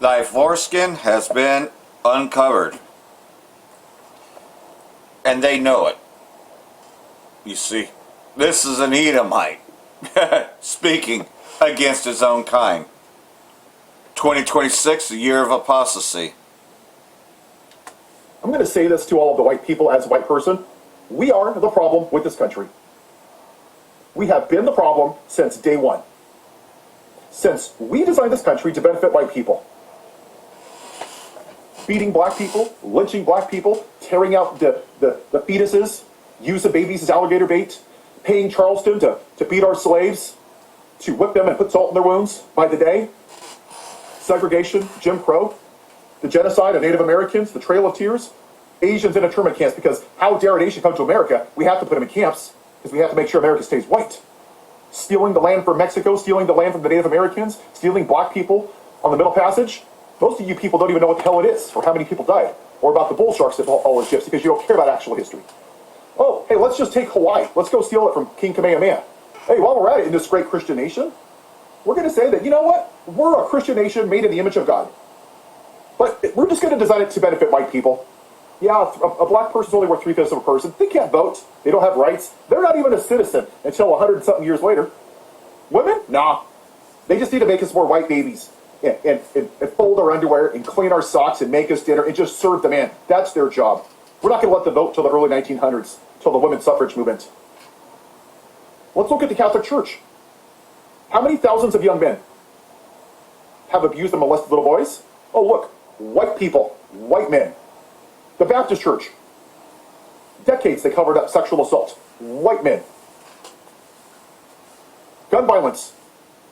Thy foreskin has been uncovered. And they know it. You see, this is an Edomite speaking against his own kind. 2026, the year of apostasy. I'm going to say this to all of the white people as a white person. We are the problem with this country. We have been the problem since day one. Since we designed this country to benefit white people. Beating black people, lynching black people, tearing out the fetuses, use the babies as alligator bait, paying Charleston to beat our slaves, to whip them and put salt in their wounds by the day. Segregation, Jim Crow, the genocide of Native Americans, the Trail of Tears, Asians in internment camps, because how dare an Asian come to America? We have to put them in camps, because we have to make sure America stays white. Stealing the land from Mexico, stealing the land from the Native Americans, stealing black people on the Middle Passage. Most of you people don't even know what the hell it is, or how many people died, or about the bull sharks that follow ships, because you don't care about actual history. Oh, hey, let's just take Hawaii. Let's go steal it from King Kamehameha. Hey, while we're at it in this great Christian nation, we're going to say that, you know what? We're a Christian nation made in the image of God. But we're just going to design it to benefit white people. Yeah, a black person's only worth 3/5 of a person. They can't vote. They don't have rights. They're not even a citizen until 100-something years later. Women? Nah. They just need to make us more white babies. And fold our underwear and clean our socks and make us dinner and just serve the man. That's their job. We're not going to let them vote till the early 1900s, till the women's suffrage movement. Let's look at the Catholic Church. How many thousands of young men have abused and molested little boys? Oh, look, white people, white men. The Baptist Church. Decades they covered up sexual assault. White men. Gun violence.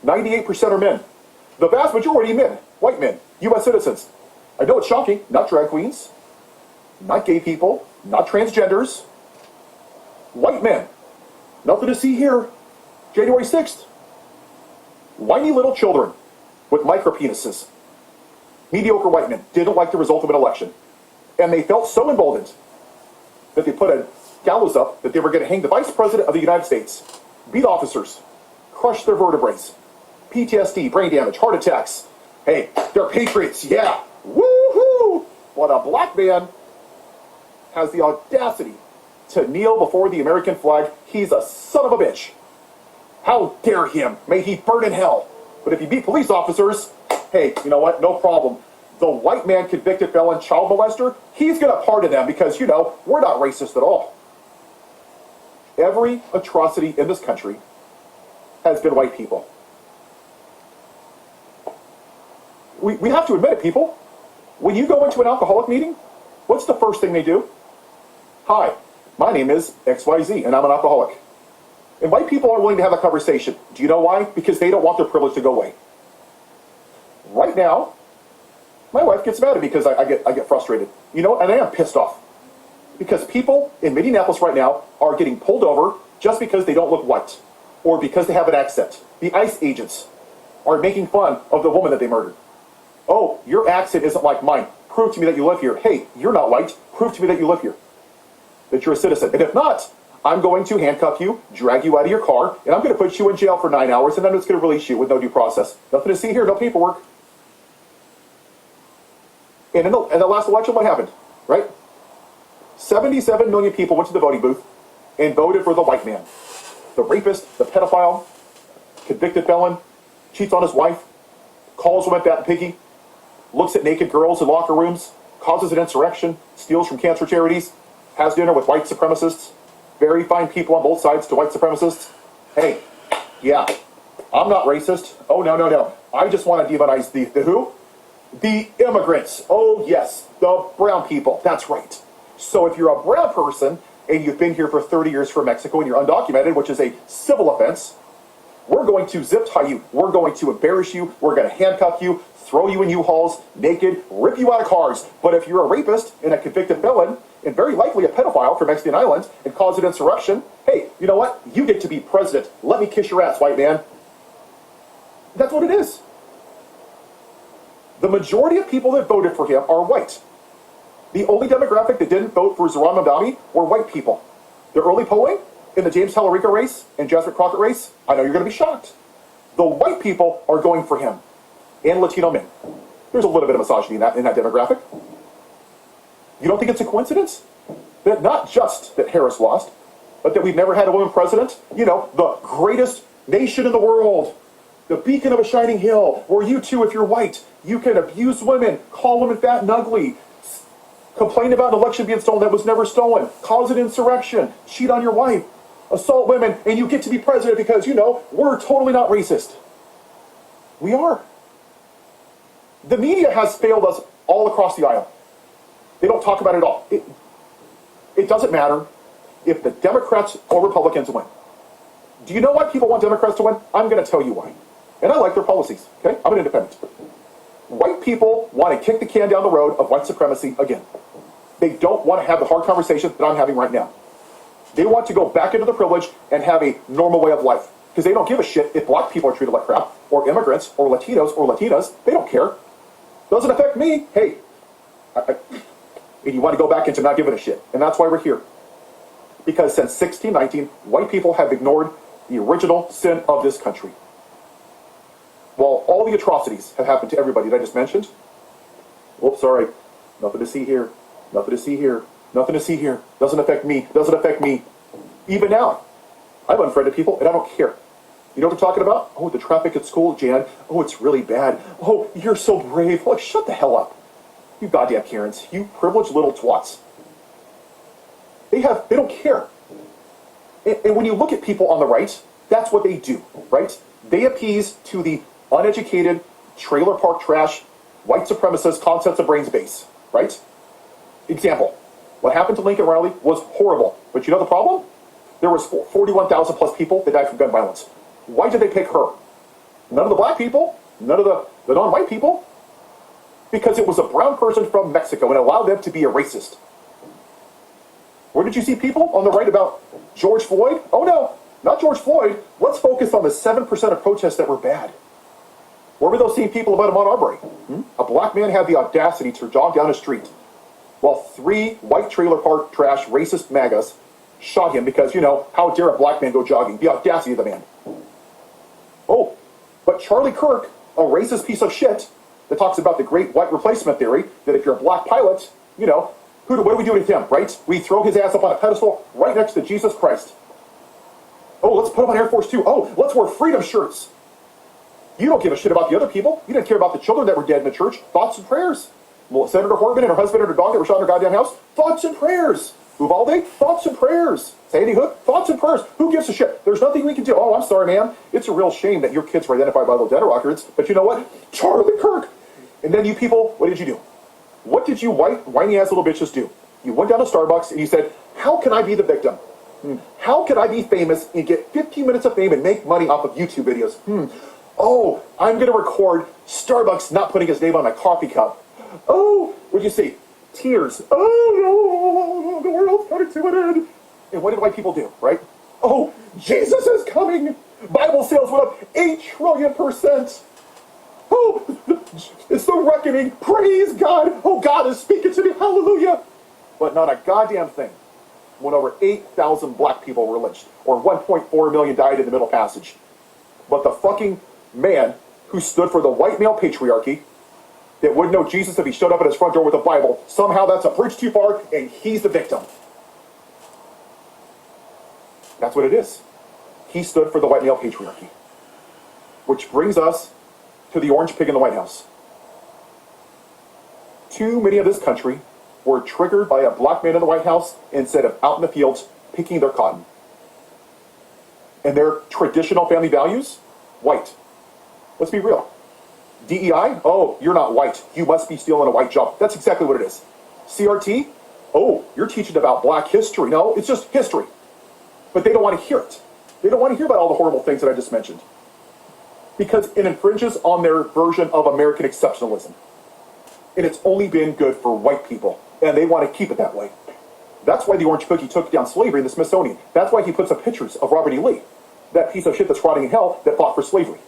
98% are men. The vast majority men. White men. U.S. citizens. I know it's shocking. Not drag queens. Not gay people. Not transgenders. White men. Nothing to see here. January 6th. Whiny little children with micropenises. Mediocre white men didn't like the result of an election. And they felt so emboldened that they put a gallows up that they were going to hang the Vice President of the United States, beat officers, crush their vertebrae, PTSD, brain damage, heart attacks. Hey, they're patriots, yeah, woohoo! But a black man has the audacity to kneel before the American flag. He's a son of a bitch. How dare him? May he burn in hell. But if you beat police officers, hey, you know what? No problem. The white man convicted felon child molester, he's going to pardon them because, you know, we're not racist at all. Every atrocity in this country has been white people. We have to admit it, people. When you go into an alcoholic meeting, what's the first thing they do? Hi, my name is XYZ, and I'm an alcoholic. And white people aren't willing to have a conversation. Do you know why? Because they don't want their privilege to go away. Right now, my wife gets mad at me because I get frustrated. You know, and I am pissed off. Because people in Minneapolis right now are getting pulled over just because they don't look white. Or because they have an accent. The ICE agents are making fun of the woman that they murdered. Oh, your accent isn't like mine. Prove to me that you live here. Hey, you're not white. Prove to me that you live here. That you're a citizen. And if not, I'm going to handcuff you, drag you out of your car, and I'm going to put you in jail for 9 hours, and then I'm just going to release you with no due process. Nothing to see here, no paperwork. And in the last election, what happened? Right? 77 million people went to the voting booth and voted for the white man. The rapist, the pedophile, convicted felon, cheats on his wife, calls women fat and piggy, looks at naked girls in locker rooms, causes an insurrection, steals from cancer charities, has dinner with white supremacists, very fine people on both sides to white supremacists. Hey, yeah, I'm not racist. Oh, no. I just want to demonize the who? The immigrants. Oh, yes, the brown people. That's right. So if you're a brown person and you've been here for 30 years from Mexico and you're undocumented, which is a civil offense, we're going to zip tie you. We're going to embarrass you. We're going to handcuff you, throw you in U-Hauls, naked, rip you out of cars. But if you're a rapist and a convicted felon, and very likely a pedophile from Mexican Island, and cause an insurrection, hey, you know what? You get to be president. Let me kiss your ass, white man. That's what it is. The majority of people that voted for him are white. The only demographic that didn't vote for Zoran Mamdani were white people. The early polling in the James Tallarico race and Jasmine Crockett race, I know you're going to be shocked. The white people are going for him, and Latino men. There's a little bit of misogyny in that demographic. You don't think it's a coincidence that not just that Harris lost, but that we've never had a woman president? You know, the greatest nation in the world, the beacon of a shining hill, where you too, if you're white, you can abuse women, call women fat and ugly, complain about an election being stolen that was never stolen, cause an insurrection, cheat on your wife, assault women, and you get to be president because, you know, we're totally not racist. We are. The media has failed us all across the aisle. They don't talk about it at all. It doesn't matter if the Democrats or Republicans win. Do you know why people want Democrats to win? I'm going to tell you why. And I like their policies, okay? I'm an independent. White people want to kick the can down the road of white supremacy again. They don't want to have the hard conversation that I'm having right now. They want to go back into the privilege and have a normal way of life. Because they don't give a shit if black people are treated like crap, or immigrants, or Latinos, or Latinas. They don't care. Doesn't affect me. Hey, and you want to go back into not giving a shit. And that's why we're here. Because since 1619, white people have ignored the original sin of this country. While all the atrocities have happened to everybody that I just mentioned, whoops, sorry, nothing to see here, nothing to see here, nothing to see here, doesn't affect me, doesn't affect me. Even now, I've unfriended people and I don't care. You know what they're talking about? Oh, the traffic at school, Jan. Oh, it's really bad. Oh, you're so brave. Like, shut the hell up. You goddamn Karens. You privileged little twats. They don't care. And when you look at people on the right, that's what they do, right? They appease to the uneducated, trailer park trash, white supremacist concepts of brains base, right? Example, what happened to Lincoln Riley was horrible. But you know the problem? There was 41,000 plus people that died from gun violence. Why did they pick her? None of the black people, none of the non-white people. Because it was a brown person from Mexico and allowed them to be a racist. Where did you see people on the right about George Floyd? Oh no, not George Floyd. Let's focus on the 7% of protests that were bad. Where were those same people about Ahmaud Arbery? A black man had the audacity to jog down a street while 3 white trailer park trash racist MAGAs shot him because, you know, how dare a black man go jogging? The audacity of the man. Oh, but Charlie Kirk, a racist piece of shit that talks about the great white replacement theory, that if you're a black pilot, you know, what do we do with him, right? We throw his ass up on a pedestal right next to Jesus Christ. Oh, let's put him on Air Force Two. Oh, let's wear freedom shirts. You don't give a shit about the other people. You didn't care about the children that were dead in the church. Thoughts and prayers. Well, Senator Horgan and her husband and her dog that were shot in her goddamn house. Thoughts and prayers. Uvalde, thoughts and prayers. Sandy Hook, thoughts and prayers. Who gives a shit? There's nothing we can do. Oh, I'm sorry, man. It's a real shame that your kids were identified by little dead records. But you know what? Charlie Kirk. And then you people, what did you do? What did you whiny-ass little bitches do? You went down to Starbucks and you said, how can I be the victim? How can I be famous and get 15 minutes of fame and make money off of YouTube videos? Oh, I'm going to record Starbucks not putting his name on my coffee cup. Oh, what'd you see? Tears. Oh, no, the world's coming to an end. And what did white people do, right? Oh, Jesus is coming. Bible sales went up 8 trillion%. Oh, it's the reckoning. Praise God. Oh, God is speaking to me. Hallelujah. But not a goddamn thing when over 8,000 black people were lynched, or 1.4 million died in the Middle Passage. But the fucking man who stood for the white male patriarchy that wouldn't know Jesus if he showed up at his front door with a Bible, somehow that's a bridge too far, and he's the victim. That's what it is. He stood for the white male patriarchy. Which brings us to the orange pig in the White House. Too many of this country were triggered by a black man in the White House instead of out in the fields picking their cotton. And their traditional family values? White. Let's be real. DEI? Oh, you're not white. You must be stealing a white job. That's exactly what it is. CRT? Oh, you're teaching about black history. No, it's just history. But they don't want to hear it. They don't want to hear about all the horrible things that I just mentioned. Because it infringes on their version of American exceptionalism. And it's only been good for white people. And they want to keep it that way. That's why the orange cookie took down slavery in the Smithsonian. That's why he puts up pictures of Robert E. Lee, that piece of shit that's rotting in hell that fought for slavery.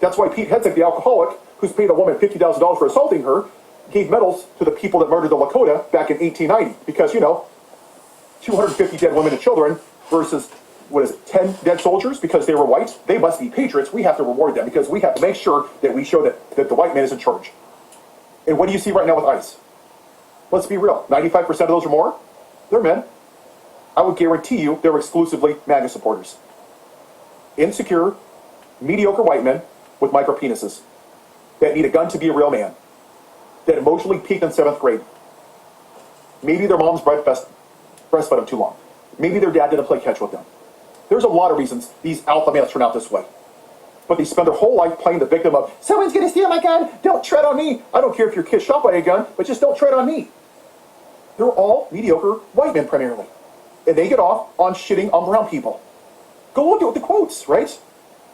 That's why Pete Hegseth, the alcoholic, who's paid a woman $50,000 for assaulting her, gave medals to the people that murdered the Lakota back in 1890. Because, you know, 250 dead women and children versus 10 dead soldiers because they were white? They must be patriots. We have to reward them because we have to make sure that we show that the white man is in charge. And what do you see right now with ICE? Let's be real. 95% of those or more, they're men. I would guarantee you they're exclusively MAGA supporters. Insecure, mediocre white men with micro penises that need a gun to be a real man, that emotionally peaked in 7th grade. Maybe their mom's breastfed them too long. Maybe their dad didn't play catch with them. There's a lot of reasons these alpha males turn out this way. But they spend their whole life playing the victim of, someone's going to steal my gun, don't tread on me. I don't care if your kid's shot by a gun, but just don't tread on me. They're all mediocre white men primarily. And they get off on shitting on brown people. Go look at the quotes, right?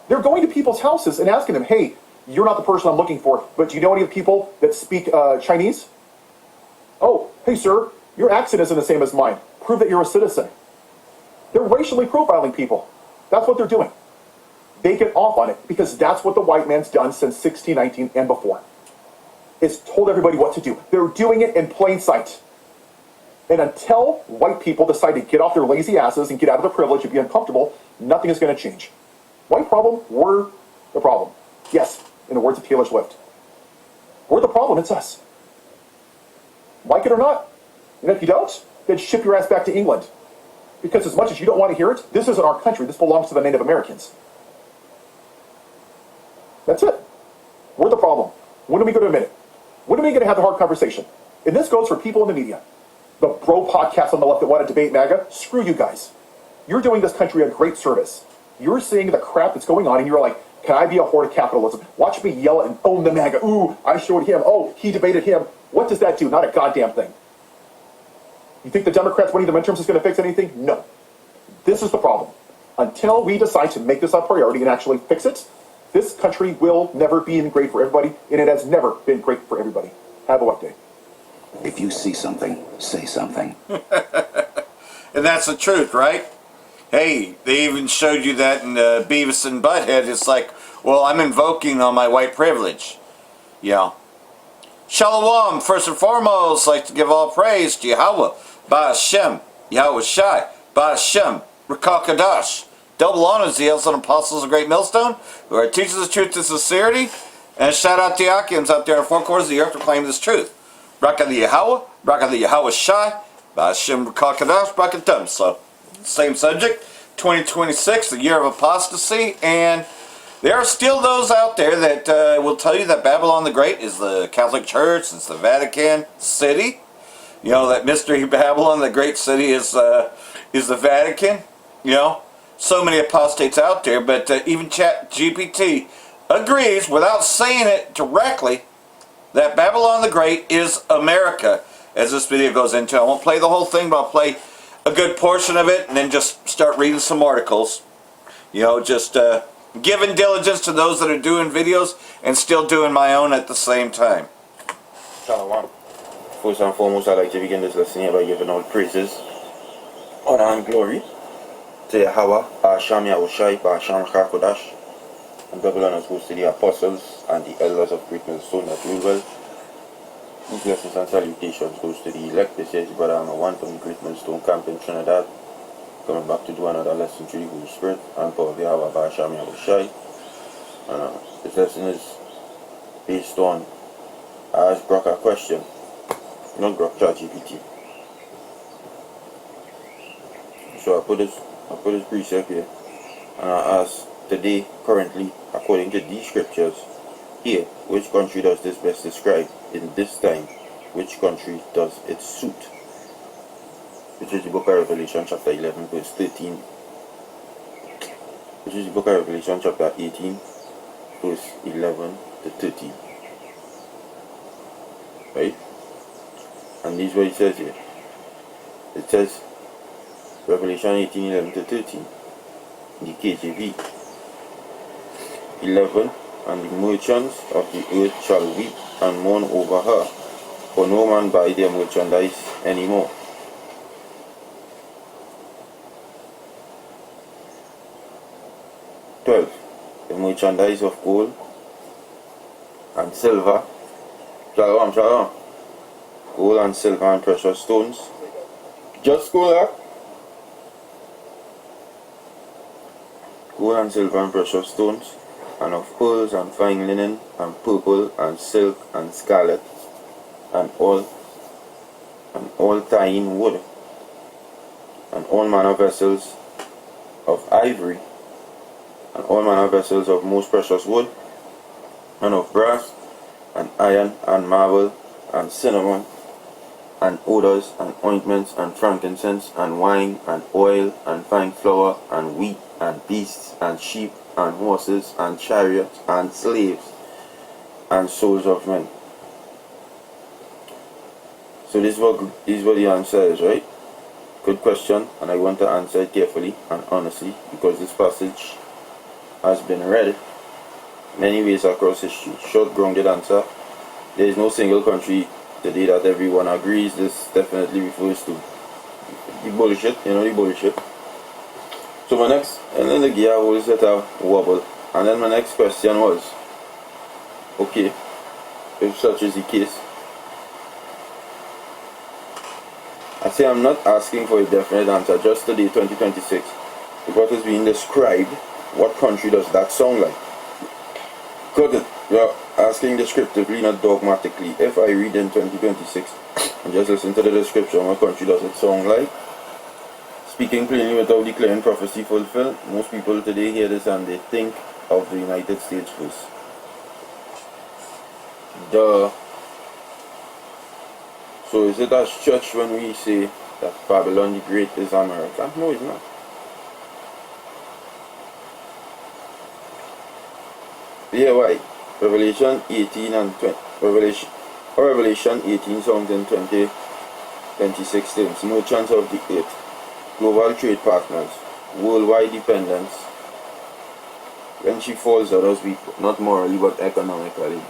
They're going to people's houses and asking them, hey, you're not the person I'm looking for, but do you know any of the people that speak Chinese? Oh, hey sir, your accent isn't the same as mine. Prove that you're a citizen. They're racially profiling people. That's what they're doing. They get off on it because that's what the white man's done since 1619 and before. It's told everybody what to do. They're doing it in plain sight. And until white people decide to get off their lazy asses and get out of their privilege and be uncomfortable, nothing is going to change. White problem, we're the problem. Yes, in the words of Taylor Swift. We're the problem, it's us. Like it or not. And if you don't, then ship your ass back to England. Because as much as you don't want to hear it, this isn't our country. This belongs to the Native Americans. That's it. We're the problem. When are we going to admit it? When are we going to have the hard conversation? And this goes for people in the media. The bro podcasts on the left that want to debate MAGA, screw you guys. You're doing this country a great service. You're seeing the crap that's going on and you're like, can I be a whore of capitalism? Watch me yell and own the MAGA. Ooh, I showed him. Oh, he debated him. What does that do? Not a goddamn thing. You think the Democrats winning the midterms is going to fix anything? No. This is the problem. Until we decide to make this a priority and actually fix it, this country will never be great for everybody, and it has never been great for everybody. Have a white day. If you see something, say something. And that's the truth, right? Hey, they even showed you that in Beavis and Butthead. It's like, well, I'm invoking on my white privilege. Yeah. Shalom, first and foremost, like to give all praise to Yahweh, Ba'ashem, Yahweh Shai, Ba'ashem, Rakakadash. Double honor to the elders and apostles of Great Millstone, who are teachers of truth and sincerity. And a shout out to the Akims out there in the four corners of the earth proclaiming this truth. Braka the Yahweh, Braka the Yahweh Shai, Ba'ashem, Rakakadash, Brakatum. So, same subject, 2026, the year of apostasy, and there are still those out there that will tell you that Babylon the Great is the Catholic Church, it's the Vatican City. You know, that mystery Babylon the Great City is the Vatican. You know, so many apostates out there, but even ChatGPT agrees, without saying it directly, that Babylon the Great is America, as this video goes into. I won't play the whole thing, but I'll play a good portion of it and then just start reading some articles. You know, just giving diligence to those that are doing videos and still doing my own at the same time. Shalom. First and foremost, I'd like to begin this lesson here by giving all praises, honor, and glory to Yahweh, Ba'ashem Yahushai, Ba'ashem Chakodash, and double honors goes to the apostles and the elders of Great Millstone that rule well. These blessings and salutations goes to the elect. This is Brother Armor 1 from the Great Millstone camp in Trinidad, coming back to do another lesson through the Holy Spirit and power of Yahweh, Ba'ashem Yahushai. This lesson is based on, I asked Brock a question, not Brock, ChatGPT. So I put this precept here, and I asked today, currently, according to these scriptures here, which country does this best describe? In this time, which country does it suit? Which is the book of Revelation chapter 11 verse 13. Which is the book of Revelation chapter 18 verse 11 to 13. Right? And this is what it says here. It says, Revelation 18, 11 to 13. In the KJV. 11. And the merchants of the earth shall weep and mourn over her, for no man buy their merchandise anymore. The merchandise of gold and silver, shalom, gold and silver and precious stones, just gold, gold and silver and precious stones, and of pearls and fine linen, and purple and silk and scarlet, and all tying wood, and all manner vessels of ivory, and all manner vessels of most precious wood, and of brass, and iron, and marble, and cinnamon, and odors, and ointments, and frankincense, and wine, and oil, and fine flour, and wheat, and beasts, and sheep, and horses, and chariots, and slaves, and souls of men. So this is what the answer is, right? Good question, and I want to answer it carefully and honestly, because this passage has been read many ways across history. Short, grounded answer. There is no single country today that everyone agrees. This definitely refers to the bullshit, the bullshit. So my next, and then the gear holds that a wobble. And then my next question was, okay, if such is the case, I say I'm not asking for a definite answer. Just today, 2026, with what is being described, what country does that sound like? Because you're asking descriptively, not dogmatically. If I read in 2026 and just listen to the description, what country does it sound like? Speaking plainly without declaring prophecy fulfilled, most people today hear this and they think of the United States first. Duh. So is it as church when we say that Babylon the Great is America? No, it's not. Yeah, why? Revelation 18 and 20. Revelation 18 songs in 2026 things. Merchants of the earth, global trade partners, worldwide dependence. When she falls, others weep, not morally but economically.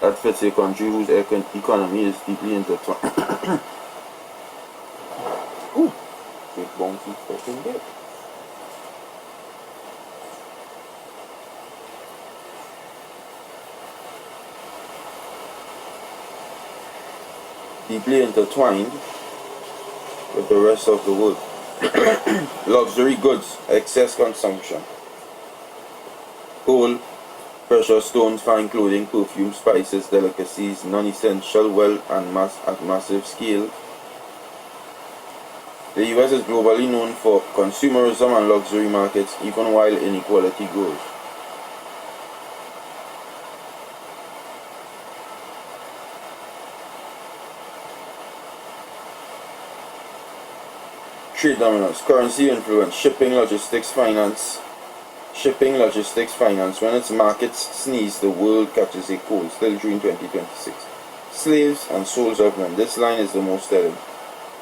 That fits a country whose economy is deeply intertwined. Ooh, big bouncy fucking bit. Deeply intertwined with the rest of the world. Luxury goods, excess consumption, gold, precious stones, fine clothing, perfume, spices, delicacies, non-essential wealth and at massive scale. The US is globally known for consumerism and luxury markets, even while inequality grows. Trade dominance, currency influence, shipping, logistics, finance. When its markets sneeze, the world catches a cold. Still June 2026. Slaves and souls of men. This line is the most telling.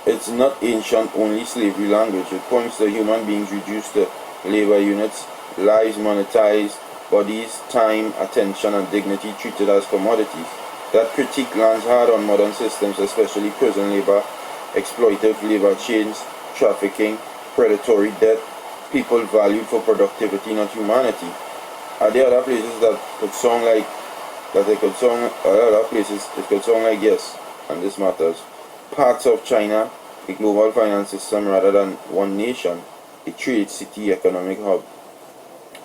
It's not ancient only slavery language. It points to human beings reduced to labor units, lives monetized, bodies, time, attention, and dignity treated as commodities. That critique lands hard on modern systems, especially prison labor, exploitative labor chains, trafficking, predatory debt, people valued for productivity, not humanity. Are there other places that could sound like yes, and this matters. Parts of China, a global finance system rather than one nation, a trade city, economic hub.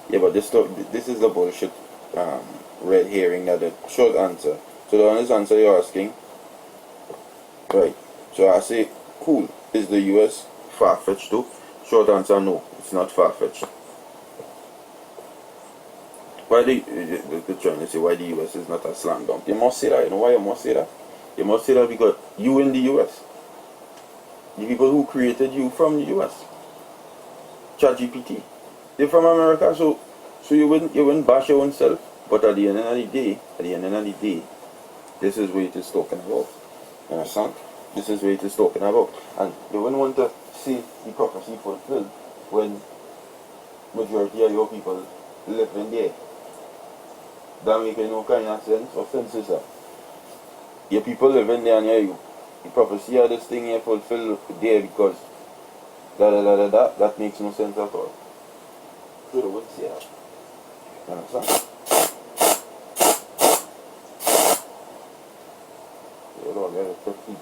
Yeah, but this is the bullshit red herring that the short answer. So the honest answer you're asking, right? So I say, cool. Is the US far-fetched too? Short answer, no. It's not far-fetched. Why the trying to say why the US is not a slam dunk? You must say that. You know why you must say that? You must say that because you in the US. The people who created you from the US. ChatGPT. They're from America, so you wouldn't bash your own self. But at the end of the day, this is what it is talking about. You understand? This is what it is talking about. And you wouldn't want to see the prophecy fulfilled when majority of your people live in there. That makes no kind of sense. What sense is that? Your people live in there near you. The prophecy of this thing here fulfilled there because that makes no sense at all. So they would say that. You understand? You don't get it 50.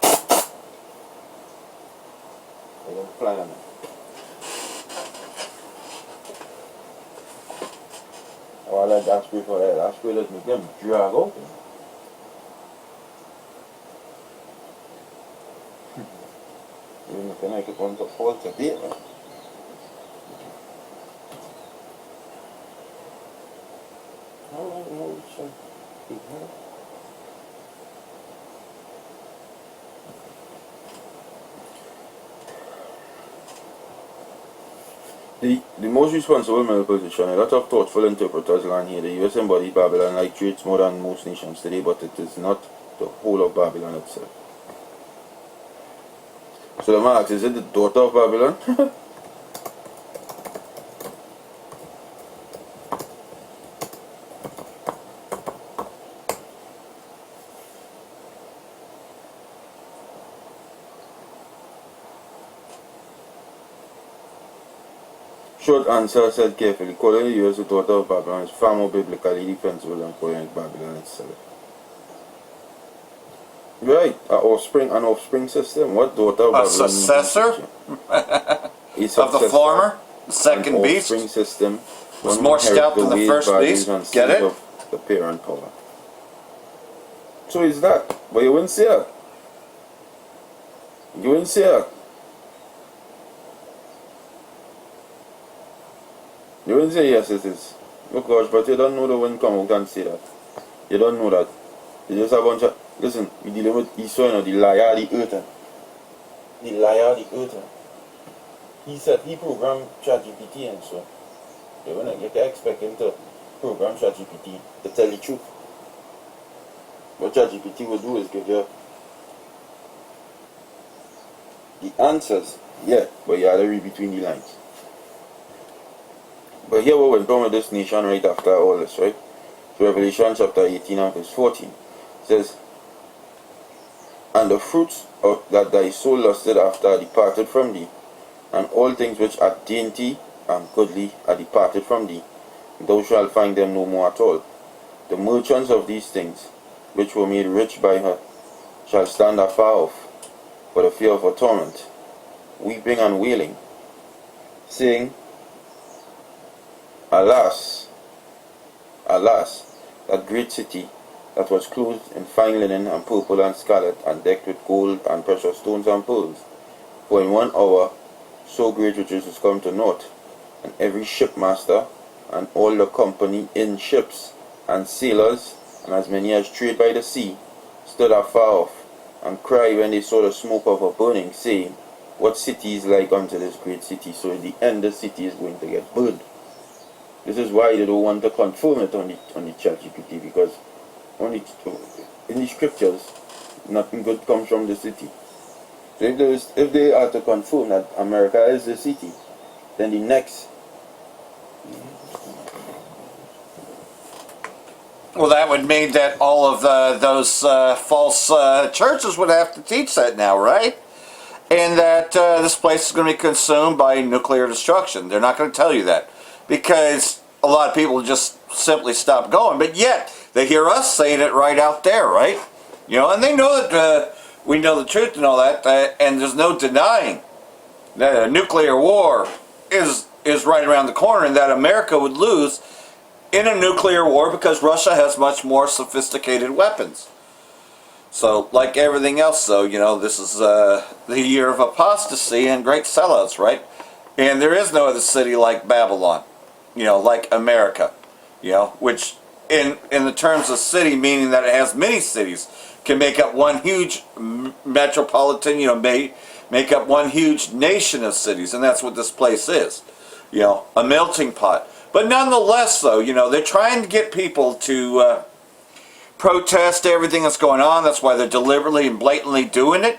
They're gonna fly on it. had that spray for that. That spray let make them drag out. You can make it one to fall today, man. The most responsible male position, a lot of thoughtful interpreters land here. The US embodies Babylon like traits more than most nations today, but it is not the whole of Babylon itself. So the man asks, is it the daughter of Babylon? Short answer said carefully, calling the US the daughter of Babylon is far more biblically defensible than calling it Babylon itself. Right, an offspring system. What daughter of Babylon? A successor of the former, the second beast. Offspring system was more stout than the first beast. Get it? Of the parent power. So is that, but you wouldn't say it. You wouldn't say it. You will say yes it is. Oh gosh, but you don't know the one come out and say that. You don't know that. You just a bunch of... Listen, we dealing with Esau, you know, the liar, the earthen. The liar, the earthen. He said he programmed ChatGPT and so. You can expect him to program ChatGPT to tell the truth. What ChatGPT will do is give you the answers. Yeah, but you have to read between the lines. But here what went on with this nation right after all this, right? So Revelation chapter 18 and verse 14 says, and the fruits of that thy soul lusted after are departed from thee, and all things which are dainty and goodly are departed from thee, and thou shalt find them no more at all. The merchants of these things, which were made rich by her, shall stand afar off, for the fear of her torment, weeping and wailing, saying, Alas, alas, that great city that was clothed in fine linen and purple and scarlet and decked with gold and precious stones and pearls. For in 1 hour so great riches is come to naught, and every shipmaster and all the company in ships and sailors and as many as trade by the sea stood afar off and cried when they saw the smoke of her burning, saying, what city is like unto this great city? So in the end the city is going to get burned. This is why they don't want to confirm it on the ChatGPT, because in the scriptures nothing good comes from the city. So if they are to confirm that America is the city, then the next... Well, that would mean that all of those false churches would have to teach that now, right? And that this place is going to be consumed by nuclear destruction. They're not going to tell you that, because a lot of people just simply stop going. But yet, they hear us saying it right out there, right? You know, and they know that we know the truth and all that, and there's no denying that a nuclear war is right around the corner, and that America would lose in a nuclear war because Russia has much more sophisticated weapons. So, like everything else, though, you know, this is the year of apostasy and great sellouts, right? And there is no other city like Babylon, you know, like America, you know, which in the terms of city, meaning that it has many cities, can make up one huge metropolitan, you know, make up one huge nation of cities, and that's what this place is, you know, a melting pot. But nonetheless, though, you know, they're trying to get people to protest everything that's going on. That's why they're deliberately and blatantly doing it.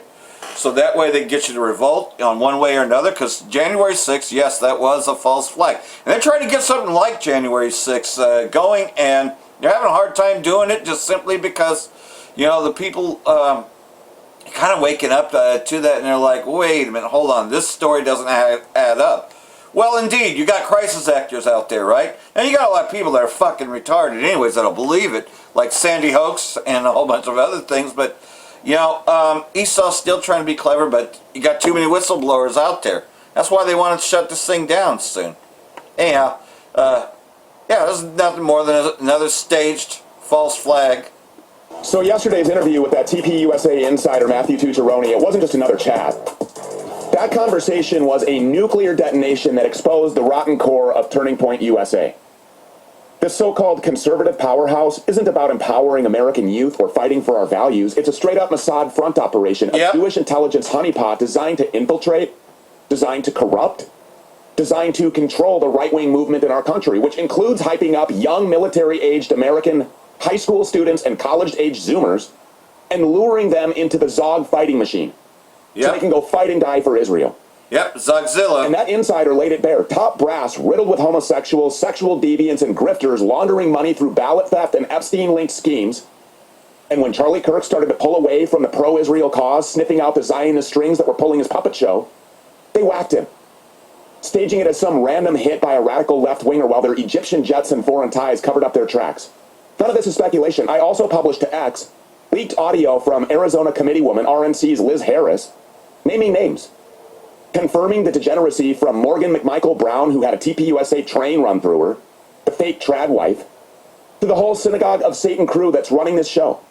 So that way they can get you to revolt on one way or another. Because January 6th, yes, that was a false flag. And they're trying to get something like January 6th going. And they're having a hard time doing it just simply because, you know, the people kind of waking up to that. And they're like, wait a minute, hold on. This story doesn't add up. Well, indeed, you got crisis actors out there, right? And you got a lot of people that are fucking retarded anyways that'll believe it, like Sandy Hoax and a whole bunch of other things. But, you know, Esau's still trying to be clever, but you got too many whistleblowers out there. That's why they want to shut this thing down soon. Anyhow, Yeah, this is nothing more than another staged false flag. So yesterday's interview with that TPUSA insider, Matthew Tucciarone, it wasn't just another chat. That conversation was a nuclear detonation that exposed the rotten core of Turning Point USA. This so-called conservative powerhouse isn't about empowering American youth or fighting for our values. It's a straight-up Mossad front operation, a Jewish intelligence honeypot designed to infiltrate, designed to corrupt, designed to control the right-wing movement in our country, which includes hyping up young military-aged American high school students and college-aged Zoomers and luring them into the Zog fighting machine so they can go fight and die for Israel. Yep, Zogzilla. And that insider laid it bare. Top brass, riddled with homosexuals, sexual deviants, and grifters laundering money through ballot theft and Epstein-linked schemes. And when Charlie Kirk started to pull away from the pro-Israel cause, sniffing out the Zionist strings that were pulling his puppet show, they whacked him, staging it as some random hit by a radical left-winger while their Egyptian jets and foreign ties covered up their tracks. None of this is speculation. I also published to X leaked audio from Arizona committeewoman RNC's Liz Harris, naming names, confirming the degeneracy from Morgan McMichael Brown, who had a TPUSA train run through her, the fake trad wife, to the whole synagogue of Satan crew that's running this show.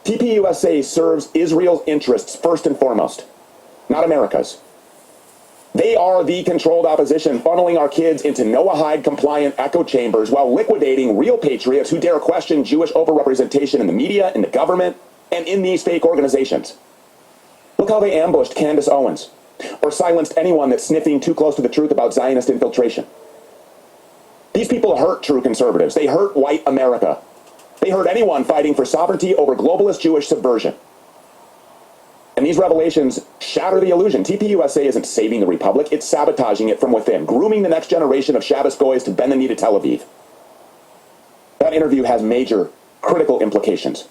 TPUSA serves Israel's interests first and foremost, not America's. They are the controlled opposition, funneling our kids into Noahide-compliant echo chambers while liquidating real patriots who dare question Jewish overrepresentation in the media, in the government, and in these fake organizations. Look how they ambushed Candace Owens, or silenced anyone that's sniffing too close to the truth about Zionist infiltration. These people hurt true conservatives. They hurt white America. They hurt anyone fighting for sovereignty over globalist Jewish subversion. And these revelations shatter the illusion. TPUSA isn't saving the republic, it's sabotaging it from within, grooming the next generation of Shabbos goys to bend the knee to Tel Aviv. That interview has major, critical implications.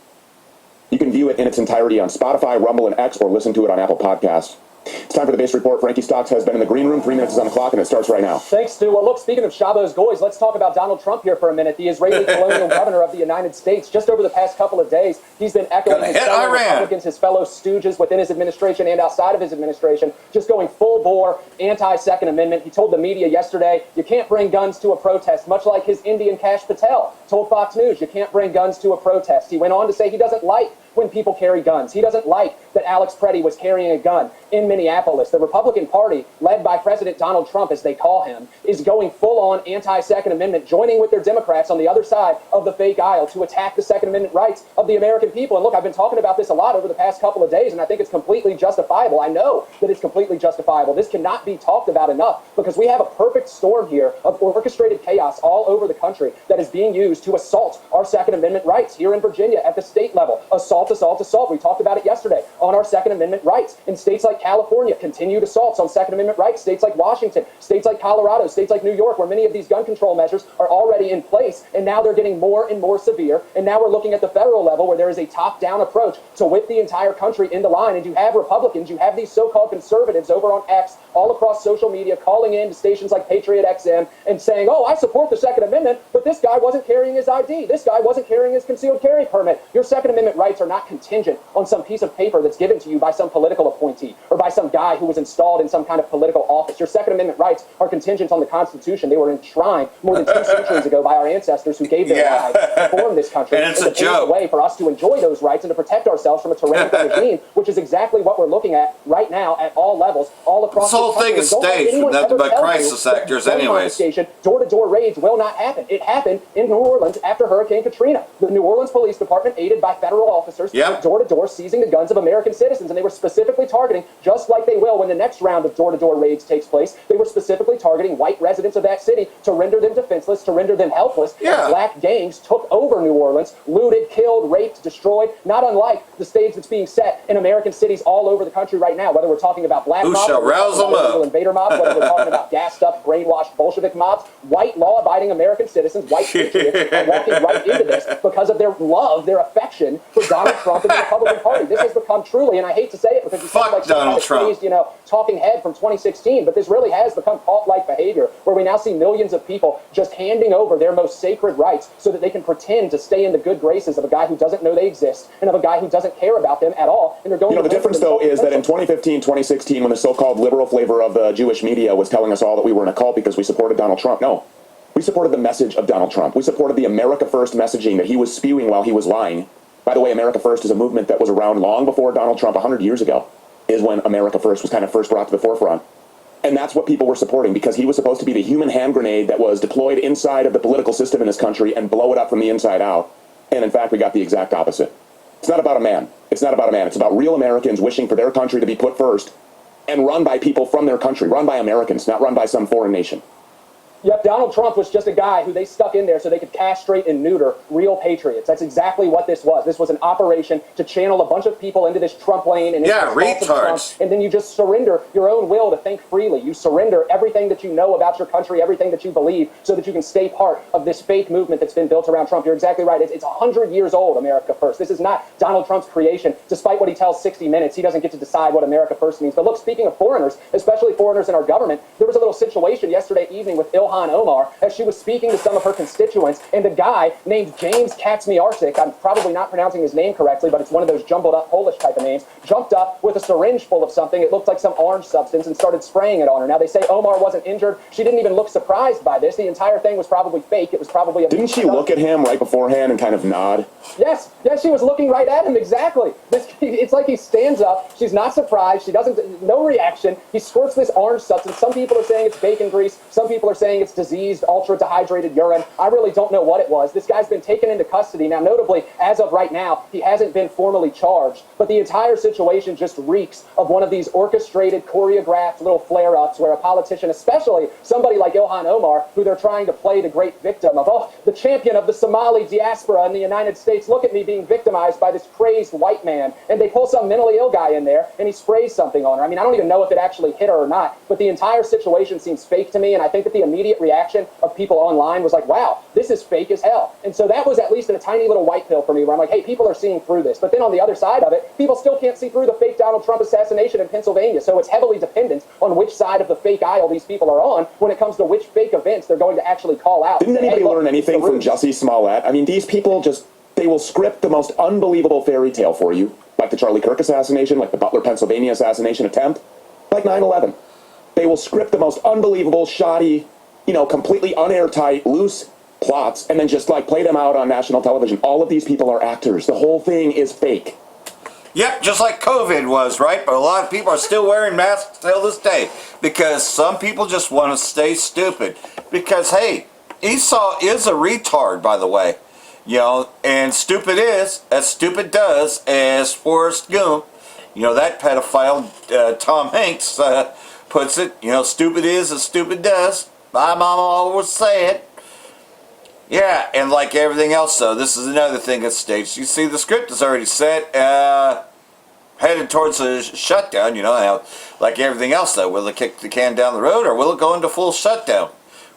You can view it in its entirety on Spotify, Rumble, and X, or listen to it on Apple Podcasts. It's time for the base report. Frankie Stocks has been in the green room. 3 minutes is on the clock, and it starts right now. Thanks, Stu. Well, look, speaking of Shabbos goys, let's talk about Donald Trump here for a minute. The Israeli colonial governor of the United States. Just over the past couple of days, he's been echoing his fellow Republicans, his fellow stooges within his administration and outside of his administration, just going full-bore anti-Second Amendment. He told the media yesterday, you can't bring guns to a protest, much like his Indian Kash Patel told Fox News, you can't bring guns to a protest. He went on to say he doesn't like when people carry guns. He doesn't like that Alex Preddy was carrying a gun in Minneapolis. The Republican Party, led by President Donald Trump, as they call him, is going full-on anti-Second Amendment, joining with their Democrats on the other side of the fake aisle to attack the Second Amendment rights of the American people. And look, I've been talking about this a lot over the past couple of days, and I think it's completely justifiable. I know that it's completely justifiable. This cannot be talked about enough, because we have a perfect storm here of orchestrated chaos all over the country that is being used to assault our Second Amendment rights here in Virginia at the state level. Assault, assault, assault. We talked about it yesterday on our Second Amendment rights. In states like California, continued assaults on Second Amendment rights. States like Washington, states like Colorado, states like New York, where many of these gun control measures are already in place, and now they're getting more and more severe. And now we're looking at the federal level, where there is a top-down approach to whip the entire country into line. And you have Republicans, you have these so-called conservatives over on X, all across social media, calling in to stations like Patriot XM and saying, oh, I support the Second Amendment, but this guy wasn't carrying his ID. This guy wasn't carrying his concealed carry permit. Your Second Amendment rights are not contingent on some piece of paper that's given to you by some political appointee or by some guy who was installed in some kind of political office. Your Second Amendment rights are contingent on the Constitution. They were enshrined more than 2 centuries ago by our ancestors who gave their lives to form this country. And it's a joke. A way for us to enjoy those rights and to protect ourselves from a tyrannical regime, which is exactly what we're looking at right now at all levels, all across this whole thing is staged with nothing but crisis actors anyways. Door-to-door raids will not happen. It happened in New Orleans after Hurricane Katrina. The New Orleans Police Department, aided by federal officers, went door-to-door seizing the guns of American citizens, and they were specifically targeting, just like they will when the next round of door-to-door raids takes place, they were specifically targeting white residents of that city to render them defenseless, to render them helpless, as black gangs took over New Orleans, looted, killed, raped, destroyed, not unlike the stage that's being set in American cities all over the country right now, whether we're talking about black mobs, invader mobs, whether we're talking about gassed-up, brainwashed Bolshevik mobs. White, law-abiding American citizens, white patriots, are walking right into this because of their love, their affection for Donald Trump and the Republican Party. This has become truly, and I hate to say it because it sounds like some kind of crazed, talking head from 2016, but this really has become cult-like behavior, where we now see millions of people just handing over their most sacred rights so that they can pretend to stay in the good graces of a guy who doesn't know they exist and of a guy who doesn't care about them at all. And they're going. The difference, though, is that in 2015, 2016, when the so-called liberal flavor of the Jewish media was telling us all that we were in a cult because we supported Donald Trump, no. We supported the message of Donald Trump. We supported the America First messaging that he was spewing while he was lying. By the way, America First is a movement that was around long before Donald Trump, 100 years ago, is when America First was kind of first brought to the forefront. And that's what people were supporting, because he was supposed to be the human hand grenade that was deployed inside of the political system in this country and blow it up from the inside out. And in fact, we got the exact opposite. It's not about a man. It's not about a man. It's about real Americans wishing for their country to be put first and run by people from their country, run by Americans, not run by some foreign nation. Yep, Donald Trump was just a guy who they stuck in there so they could castrate and neuter real patriots. That's exactly what this was. This was an operation to channel a bunch of people into this Trump lane and retards. And then you just surrender your own will to think freely. You surrender everything that you know about your country, everything that you believe, so that you can stay part of this fake movement that's been built around Trump. You're exactly right. It's 100 years old, America First. This is not Donald Trump's creation. Despite what he tells 60 Minutes, he doesn't get to decide what America First means. But look, speaking of foreigners, especially foreigners in our government, there was a little situation yesterday evening with Ilhan Omar as she was speaking to some of her constituents, and a guy named James Kaczmiarsik, I'm probably not pronouncing his name correctly, but it's one of those jumbled up Polish type of names, jumped up with a syringe full of something, it looked like some orange substance, and started spraying it on her. Now they say Omar wasn't injured. She didn't even look surprised by this. The entire thing was probably fake. It was probably a... Didn't she look at him right beforehand and kind of nod? Yes, she was looking right at him, exactly. It's like he stands up, she's not surprised, she doesn't, no reaction, he squirts this orange substance. Some people are saying it's bacon grease, some people are saying it's diseased, ultra-dehydrated urine. I really don't know what it was. This guy's been taken into custody. Now, notably, as of right now, he hasn't been formally charged, but the entire situation just reeks of one of these orchestrated, choreographed little flare-ups where a politician, especially somebody like Ilhan Omar, who they're trying to play the great victim of, oh, the champion of the Somali diaspora in the United States, look at me being victimized by this crazed white man, and they pull some mentally ill guy in there, and he sprays something on her. I mean, I don't even know if it actually hit her or not, but the entire situation seems fake to me, and I think that the immediate reaction of people online was like, wow, this is fake as hell. And so that was at least a tiny little white pill for me, where I'm like, hey, people are seeing through this. But then on the other side of it, people still can't see through the fake Donald Trump assassination in Pennsylvania, so it's heavily dependent on which side of the fake aisle these people are on when it comes to which fake events they're going to actually call out. Didn't anybody learn anything from Jussie Smollett? I mean, these people just, they will script the most unbelievable fairy tale for you, like the Charlie Kirk assassination, like the Butler, Pennsylvania assassination attempt, like 9/11. They will script the most unbelievable, shoddy, completely unairtight, loose plots, and then just like play them out on national television. All of these people are actors. The whole thing is fake. Yep, just like COVID was, right? But a lot of people are still wearing masks till this day because some people just want to stay stupid. Because, hey, Esau is a retard, by the way. And stupid is, as stupid does, as Forrest Gump, that pedophile Tom Hanks puts it, stupid is as stupid does. My mama always say it. Yeah, and like everything else, though, this is another thing that states. You see, the script is already set, headed towards a shutdown, like everything else, though. Will it kick the can down the road, or will it go into full shutdown?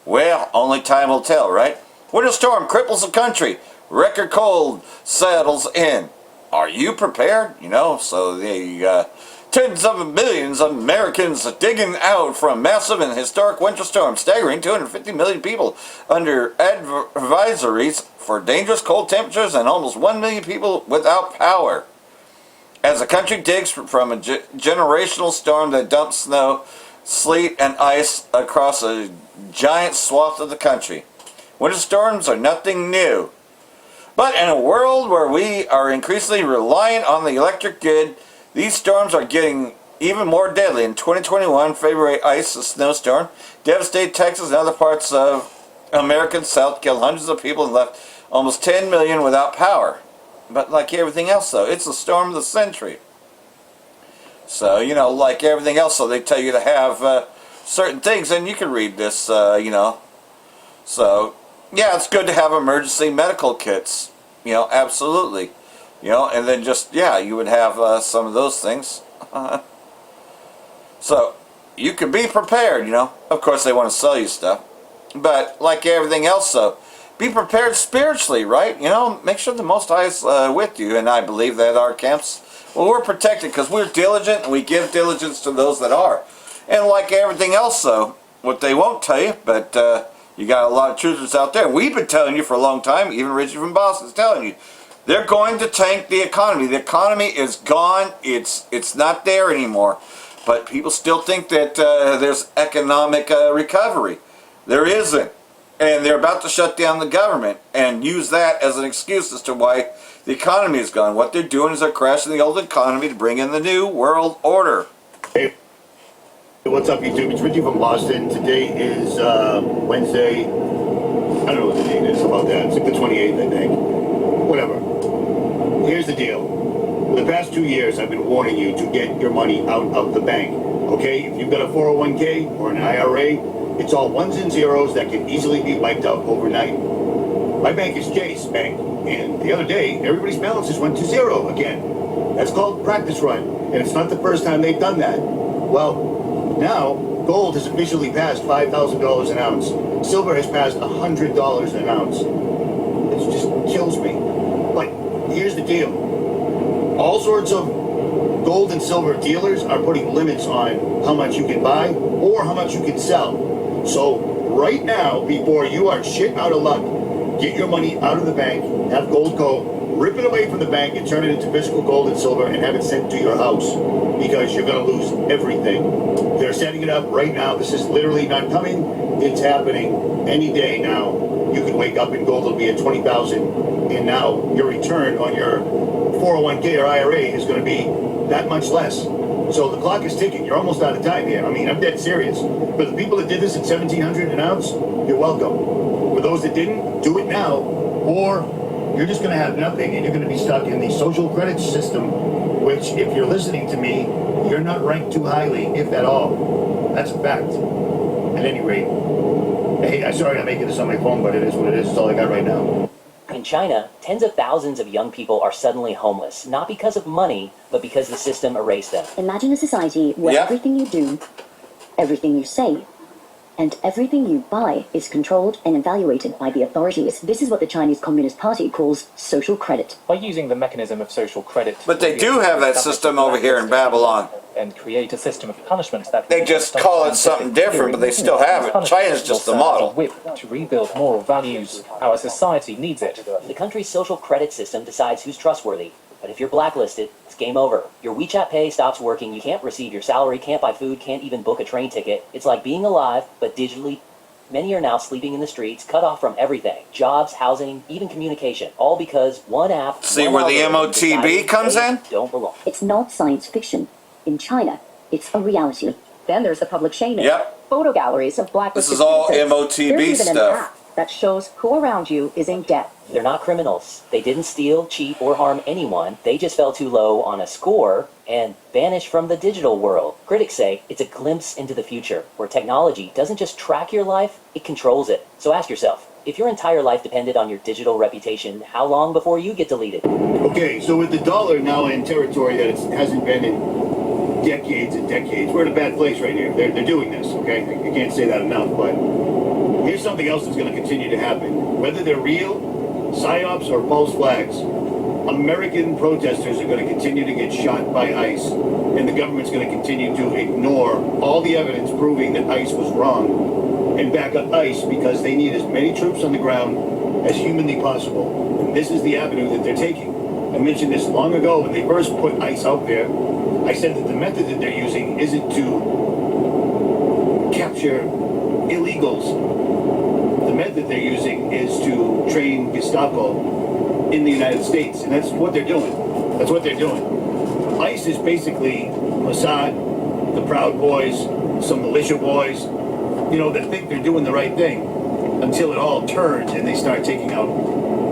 Well, only time will tell, right? Winter storm cripples the country. Record cold settles in. Are you prepared? So the tens of millions of Americans digging out from massive and historic winter storm, staggering 250 million people under advisories for dangerous cold temperatures, and almost 1 million people without power. As the country digs from a generational storm that dumps snow, sleet, and ice across a giant swath of the country. Winter storms are nothing new. But in a world where we are increasingly reliant on the electric grid, these storms are getting even more deadly. In 2021, February ice, a snowstorm, devastated Texas and other parts of American South, killed hundreds of people and left almost 10 million without power. But like everything else, though, it's the storm of the century. So, like everything else, though, they tell you to have certain things, and you can read this, So, yeah, it's good to have emergency medical kits. Absolutely. And then just, you would have some of those things. So, you can be prepared, Of course, they want to sell you stuff. But, like everything else, though, be prepared spiritually, right? Make sure the Most High is with you. And I believe that our camps, we're protected because we're diligent and we give diligence to those that are. And like everything else, though, what they won't tell you, but you got a lot of truthers out there. We've been telling you for a long time, even Richie from Boston's telling you, they're going to tank the economy. The economy is gone. It's not there anymore. But people still think that there's economic recovery. There isn't. And they're about to shut down the government and use that as an excuse as to why the economy is gone. What they're doing is they're crashing the old economy to bring in the new world order. Hey, what's up, YouTube? It's Richie from Boston. Today is Wednesday. I don't know what the date is about that. It's like the 28th, I think. Whatever. Here's the deal. For the past 2 years, I've been warning you to get your money out of the bank. Okay? If you've got a 401k or an IRA, it's all ones and zeros that can easily be wiped out overnight. My bank is Chase Bank, and the other day, everybody's balances went to zero again. That's called practice run, and it's not the first time they've done that. Well, now, gold has officially passed $5,000 an ounce. Silver has passed $100 an ounce. It just kills me. But here's the deal. All sorts of gold and silver dealers are putting limits on how much you can buy or how much you can sell. So right now, before you are shit out of luck, get your money out of the bank, have gold go, rip it away from the bank and turn it into physical gold and silver and have it sent to your house, because you're going to lose everything. They're setting it up right now. This is literally not coming. It's happening any day now. You can wake up and gold will be at 20,000, and now your return on your 401k or IRA is going to be that much less. So the clock is ticking. You're almost out of time here. I mean, I'm dead serious. For the people that did this at $1,700 an ounce, you're welcome. For those that didn't, do it now, or you're just going to have nothing, and you're going to be stuck in the social credit system, which, if you're listening to me, you're not ranked too highly, if at all. That's a fact. At any rate, hey, I'm sorry I'm making this on my phone, but it is what it is. It's all I got right now. In China, tens of thousands of young people are suddenly homeless, not because of money, but because the system erased them. Imagine a society where everything you do, everything you say, and everything you buy is controlled and evaluated by the authorities. This is what the Chinese Communist Party calls social credit. By using the mechanism of social credit... But they do have that system over here in Babylon. And create a system of punishment that... They just call it something different, but they still have it. China's just the model. ...whip to rebuild moral values. Our society needs it. The country's social credit system decides who's trustworthy. But if you're blacklisted, it's game over. Your WeChat Pay stops working, you can't receive your salary, can't buy food, can't even book a train ticket. It's like being alive, but digitally. Many are now sleeping in the streets, cut off from everything. Jobs, housing, even communication. All because one app... See where the MOTB comes in? Don't belong. It's not science fiction. In China, it's a reality. Then there's the public shaming. Yep. Photo galleries of blacklisted This is all citizens. MOTB There's even stuff. an app that shows who around you is in debt. They're not criminals. They didn't steal, cheat, or harm anyone. They just fell too low on a score and vanished from the digital world. Critics say it's a glimpse into the future, where technology doesn't just track your life, it controls it. So ask yourself, if your entire life depended on your digital reputation, how long before you get deleted? Okay, so with the dollar now in territory that it hasn't been in decades and decades, we're in a bad place right here. They're doing this, okay? I can't say that enough, but here's something else that's going to continue to happen. Whether they're real, psyops, or false flags, American protesters are going to continue to get shot by ICE, and the government's going to continue to ignore all the evidence proving that ICE was wrong and back up ICE because they need as many troops on the ground as humanly possible. And this is the avenue that they're taking. I mentioned this long ago when they first put ICE out there. I said that the method that they're using isn't to capture illegals. The method they're using is to train Gestapo in the United States, and that's what they're doing. That's what they're doing. ICE is basically Mossad, the Proud Boys, some militia boys, you know, that think they're doing the right thing until it all turns and they start taking out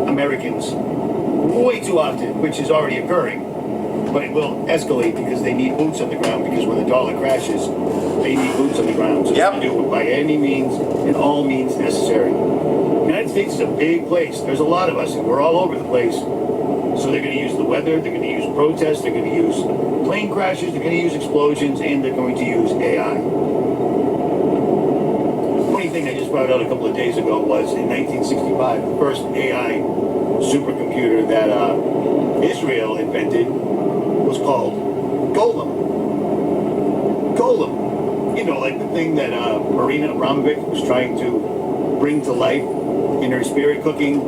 Americans way too often, which is already occurring. But it will escalate because they need boots on the ground, because when the dollar crashes, they need boots on the ground. So they do it by any means and all means necessary. The United States is a big place. There's a lot of us, and we're all over the place. So they're going to use the weather, they're going to use protests, they're going to use plane crashes, they're going to use explosions, and they're going to use AI. Funny thing I just found out a couple of days ago was in 1965, the first AI supercomputer that Israel invented was called Golem. Golem. You know, like the thing that Marina Abramovic was trying to bring to life in her spirit cooking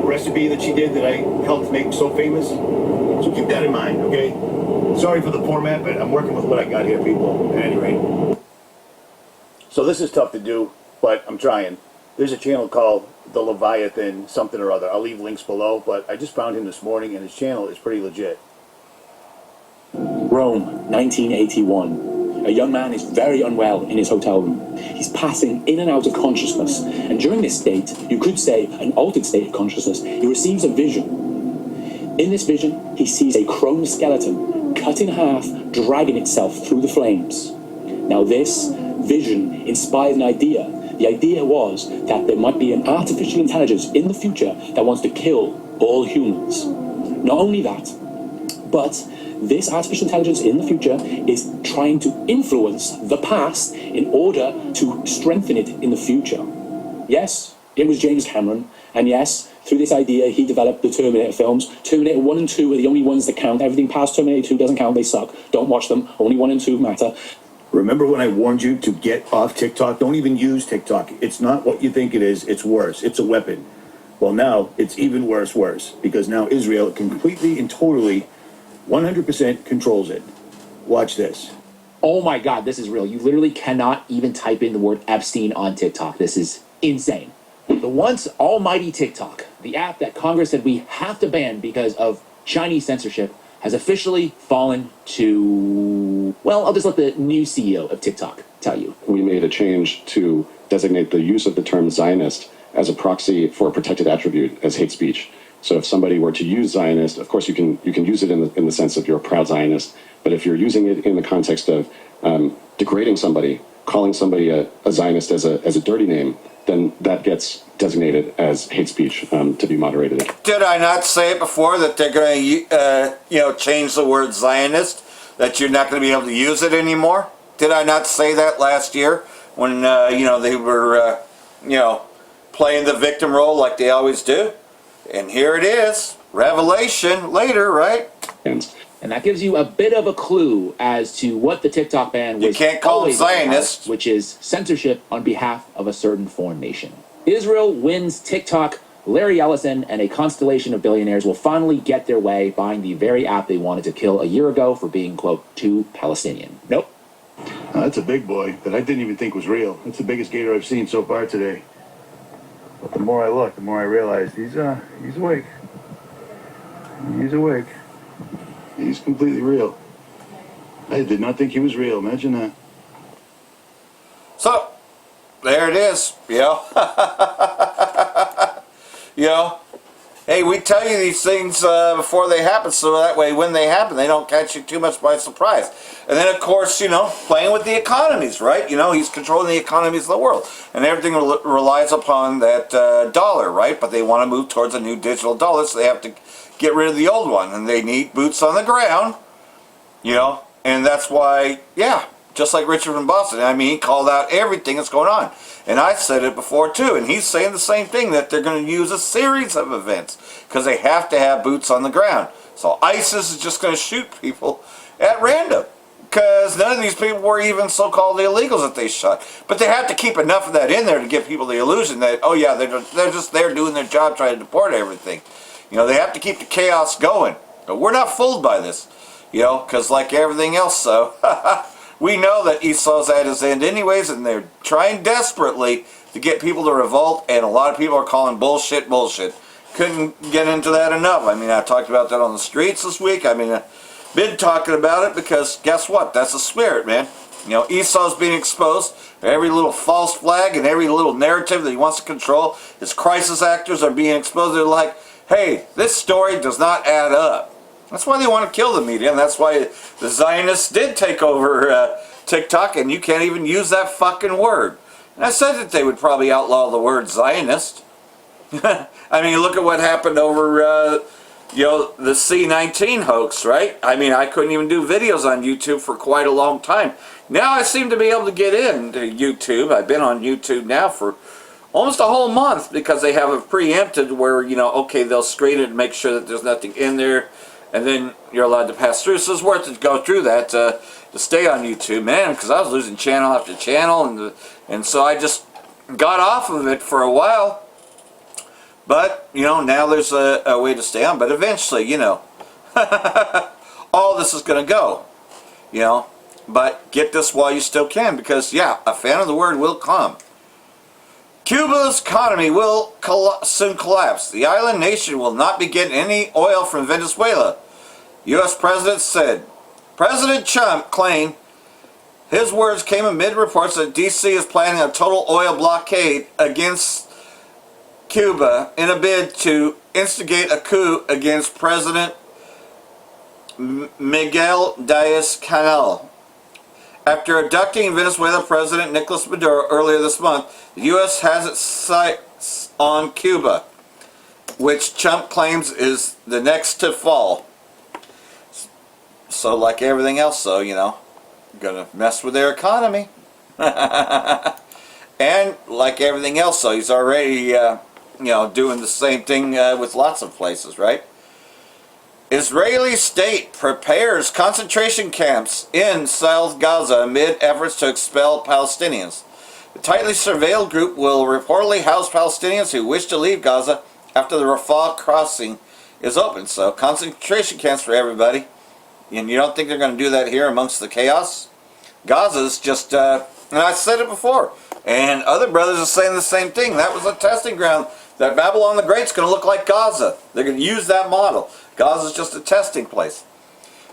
recipe that she did that I helped make so famous. So keep that in mind, okay? Sorry for the format, but I'm working with what I got here, people. At any rate. So this is tough to do, but I'm trying. There's a channel called The Leviathan something or other. I'll leave links below, but I just found him this morning, and his channel is pretty legit. Rome, 1981. A young man is very unwell in his hotel room. He's passing in and out of consciousness, and during this state, you could say an altered state of consciousness, he receives a vision. In this vision, he sees a chrome skeleton cut in half, dragging itself through the flames. Now this vision inspired an idea. The idea was that there might be an artificial intelligence in the future that wants to kill all humans. Not only that, but this artificial intelligence in the future is trying to influence the past in order to strengthen it in the future. Yes, it was James Cameron, and yes, through this idea he developed the Terminator films. Terminator 1 and 2 are the only ones that count. Everything past Terminator 2 doesn't count, they suck. Don't watch them, only 1 and 2 matter. Remember when I warned you to get off TikTok? Don't even use TikTok. It's not what you think it is. It's worse. It's a weapon. Well, now it's even worse, because now Israel completely and totally 100% controls it. Watch this. Oh my God, this is real. You literally cannot even type in the word Epstein on TikTok. This is insane. The once almighty TikTok, the app that Congress said we have to ban because of Chinese censorship, has officially fallen to, well, I'll just let the new CEO of TikTok tell you. We made a change to designate the use of the term Zionist as a proxy for a protected attribute as hate speech. So if somebody were to use Zionist, of course you can use it in the sense of you're a proud Zionist, but if you're using it in the context of degrading somebody, calling somebody a Zionist as a dirty name, then that gets designated as hate speech to be moderated. Did I not say it before that they're going to change the word Zionist, that you're not going to be able to use it anymore? Did I not say that last year when they were playing the victim role like they always do? And here it is, revelation later, right? And that gives you a bit of a clue as to what the TikTok ban was. You can't call it Zionist, which is censorship on behalf of a certain foreign nation. Israel wins TikTok. Larry Ellison and a constellation of billionaires will finally get their way, buying the very app they wanted to kill a year ago for being, quote, too Palestinian. Nope. That's a big boy that I didn't even think was real. That's the biggest gator I've seen so far today. But the more I look, the more I realize he's awake. He's awake. He's completely real. I did not think he was real. Imagine that. So, there it is. Hey, we tell you these things before they happen, so that way when they happen, they don't catch you too much by surprise. And then, of course, playing with the economies, right? He's controlling the economies of the world. And everything relies upon that dollar, right? But they want to move towards a new digital dollar, so they have to get rid of the old one. And they need boots on the ground, And that's why, just like Richard from Boston, he called out everything that's going on. And I said it before too, and he's saying the same thing, that they're going to use a series of events because they have to have boots on the ground. So ISIS is just going to shoot people at random because none of these people were even so-called illegals that they shot. But they have to keep enough of that in there to give people the illusion that, oh yeah, they're just there doing their job trying to deport everything. They have to keep the chaos going. But we're not fooled by this, because like everything else, so... We know that Esau's at his end anyways, and they're trying desperately to get people to revolt, and a lot of people are calling bullshit. Couldn't get into that enough. I talked about that on the streets this week. I've been talking about it because guess what? That's the spirit, man. Esau's being exposed. Every little false flag and every little narrative that he wants to control. His crisis actors are being exposed. They're like, hey, this story does not add up. That's why they want to kill the media, and that's why the Zionists did take over TikTok, and you can't even use that fucking word. And I said that they would probably outlaw the word Zionist. Look at what happened over, the C-19 hoax, right? I couldn't even do videos on YouTube for quite a long time. Now I seem to be able to get into YouTube. I've been on YouTube now for almost a whole month because they have it preempted where, okay, they'll screen it and make sure that there's nothing in there. And then you're allowed to pass through. So it's worth it to go through that to stay on YouTube, man, because I was losing channel after channel, and so I just got off of it for a while. But, now there's a way to stay on. But eventually, all this is going to go, But get this while you still can, because, a fan of the word will come. Cuba's economy will soon collapse. The island nation will not be getting any oil from Venezuela, U.S. President said. President Trump claimed his words came amid reports that D.C. is planning a total oil blockade against Cuba in a bid to instigate a coup against President Miguel Diaz-Canel. After abducting Venezuela President Nicolas Maduro earlier this month, the U.S. has its sights on Cuba, which Trump claims is the next to fall. So like everything else, though, gonna mess with their economy. And like everything else, though, he's already, doing the same thing with lots of places, right? Israeli state prepares concentration camps in South Gaza amid efforts to expel Palestinians. The tightly surveilled group will reportedly house Palestinians who wish to leave Gaza after the Rafah crossing is open. So concentration camps for everybody. And you don't think they're going to do that here amongst the chaos? Gaza's just, and I said it before, and other brothers are saying the same thing. That was a testing ground. That Babylon the Great's going to look like Gaza. They're going to use that model. Gaza's just a testing place.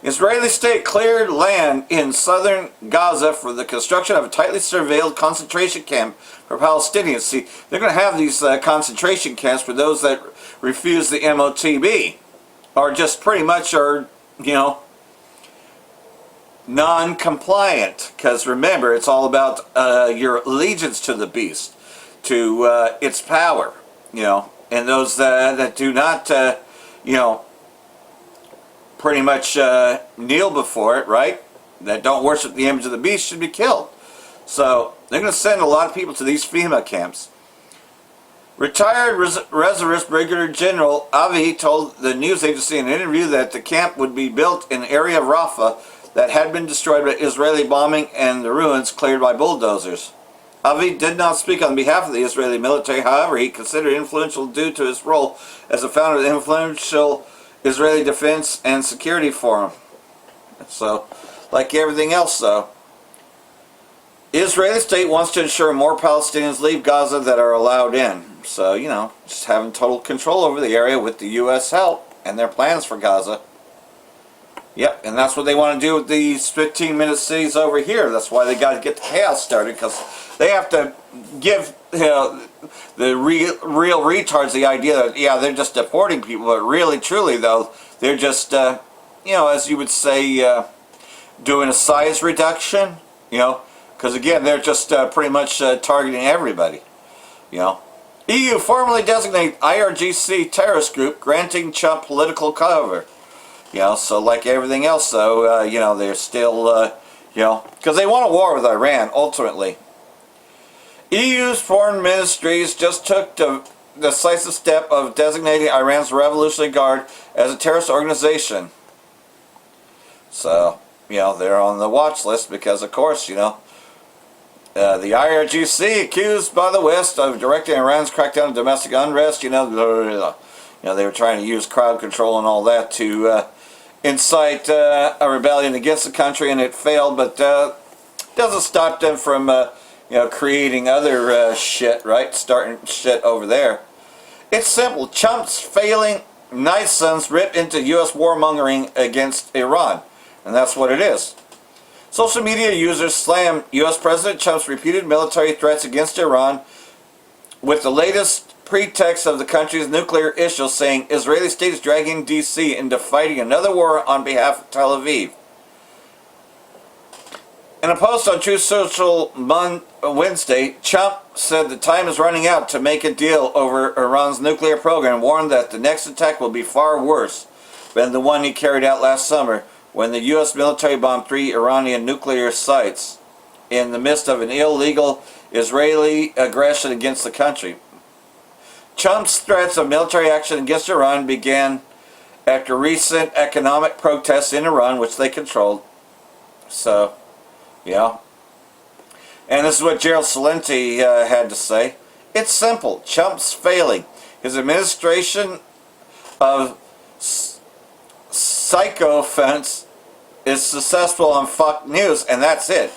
Israeli state cleared land in southern Gaza for the construction of a tightly surveilled concentration camp for Palestinians. See, they're going to have these concentration camps for those that refuse the MOTB, or just pretty much are, non-compliant. Because remember, it's all about your allegiance to the beast, to its power, and those that do not, pretty much kneel before it, right? That don't worship the image of the beast should be killed. So they're going to send a lot of people to these FEMA camps. Retired reservist Brigadier General Avi told the news agency in an interview that the camp would be built in an area of Rafah that had been destroyed by Israeli bombing and the ruins cleared by bulldozers. Avi did not speak on behalf of the Israeli military. However, he considered influential due to his role as the founder of the influential Israeli Defense and Security Forum. So, like everything else, though, Israeli state wants to ensure more Palestinians leave Gaza that are allowed in. So, just having total control over the area with the U.S. help and their plans for Gaza. Yep, and that's what they want to do with these 15-minute cities over here. That's why they got to get the chaos started, because they have to give the real retards the idea that, yeah, they're just deporting people, but really, truly, though, they're just, as you would say, doing a size reduction, because, again, they're just pretty much targeting everybody, EU formally designate IRGC terrorist group, granting Trump political cover. So like everything else, though, they're still, because they want a war with Iran, ultimately. EU's foreign ministries just took the decisive step of designating Iran's Revolutionary Guard as a terrorist organization. So, they're on the watch list because, of course, the IRGC accused by the West of directing Iran's crackdown on domestic unrest, they were trying to use crowd control and all that to incite a rebellion against the country, and it failed, but doesn't stop them from creating other shit, right? Starting shit over there. It's simple. Trump's failing nice sons rip into U.S. warmongering against Iran, and that's what it is. Social media users slam U.S. President Trump's repeated military threats against Iran with the latest pretext of the country's nuclear issue, saying Israeli state is dragging D.C. into fighting another war on behalf of Tel Aviv. In a post on Truth Social Wednesday, Trump said the time is running out to make a deal over Iran's nuclear program, and warned that the next attack will be far worse than the one he carried out last summer when the U.S. military bombed 3 Iranian nuclear sites in the midst of an illegal Israeli aggression against the country. Trump's threats of military action against Iran began after recent economic protests in Iran, which they controlled. So, yeah. And this is what Gerald Celente had to say. It's simple. Trump's failing. His administration of sycophants is successful on Fox News, and that's it.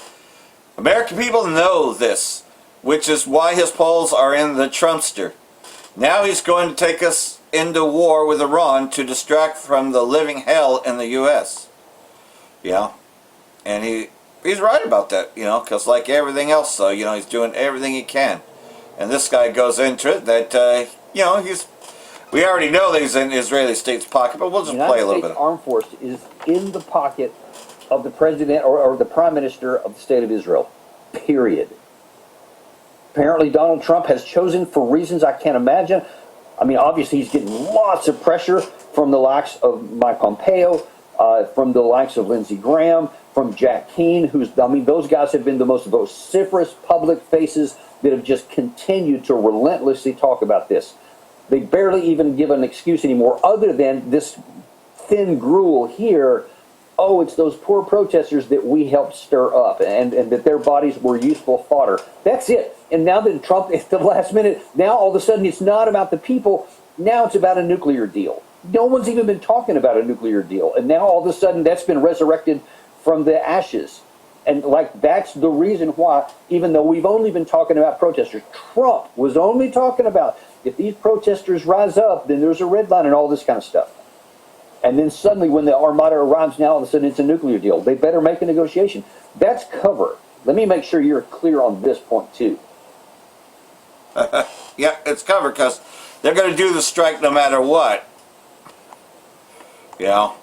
American people know this. which is why his polls are in the Trumpster. Now he's going to take us into war with Iran to distract from the living hell in the U.S. Yeah, and he's right about that, you know, because like everything else, though, you know, he's doing everything he can. And this guy goes into it that, you know, we already know that he's in Israeli state's pocket, but we'll just play a little bit. The United States Armed Force is in the pocket of the president or the prime minister of the state of Israel, period. Apparently Donald Trump has chosen, for reasons I can't imagine. I mean, obviously he's getting lots of pressure from the likes of Mike Pompeo, from the likes of Lindsey Graham, from Jack Keane, those guys have been the most vociferous public faces that have just continued to relentlessly talk about this. They barely even give an excuse anymore other than this thin gruel here. Oh, it's those poor protesters that we helped stir up and that their bodies were useful fodder. That's it. And now that Trump, at the last minute, now all of a sudden it's not about the people. Now it's about a nuclear deal. No one's even been talking about a nuclear deal. And now all of a sudden that's been resurrected from the ashes. And like that's the reason why, even though we've only been talking about protesters, Trump was only talking about if these protesters rise up, then there's a red line and all this kind of stuff. And then suddenly when the Armada arrives, now all of a sudden it's a nuclear deal. They better make a negotiation. That's cover. Let me make sure you're clear on this point too. Yeah, it's covered because they're going to do the strike no matter what. You know?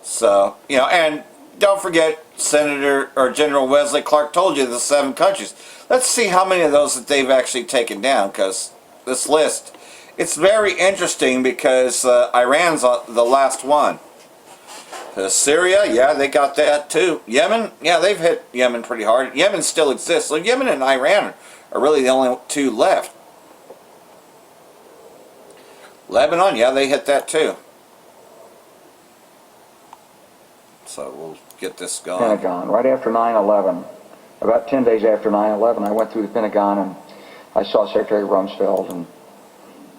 So, you know, and don't forget Senator or General Wesley Clark told you the 7 countries. Let's see how many of those that they've actually taken down, because this list, it's very interesting because Iran's the last one. Syria, yeah, they got that too. Yemen, yeah, they've hit Yemen pretty hard. Yemen still exists. So Yemen and Iran are really the only 2 left. Lebanon, yeah, they hit that too. So we'll get this going. Pentagon, right after 9/11, about 10 days after 9/11, I went through the Pentagon and I saw Secretary Rumsfeld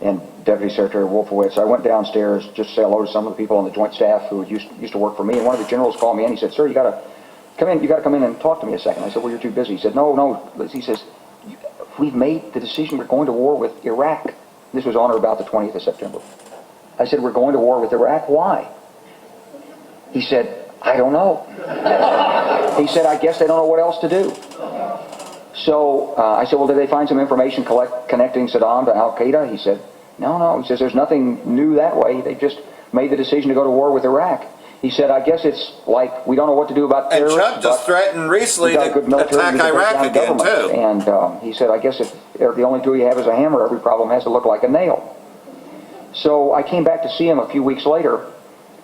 and Deputy Secretary Wolfowitz. I went downstairs just to say hello to some of the people on the Joint Staff who used to work for me. And one of the generals called me in. He said, "Sir, you got to come in. You got to come in and talk to me a second." I said, "Well, you're too busy." He said, "No." He says, "We've made the decision. We're going to war with Iraq." This was on or about the 20th of September. I said, "We're going to war with Iraq. Why?" He said, "I don't know." He said, "I guess they don't know what else to do." So I said, "Well, did they find some information connecting Saddam to Al-Qaeda?" He said, No. He says, "There's nothing new that way. They just made the decision to go to war with Iraq." He said, "I guess it's like we don't know what to do about terrorists." And Trump just threatened recently to attack Iraq again, too. And he said, "I guess if the only tool you have is a hammer, every problem has to look like a nail." So I came back to see him a few weeks later,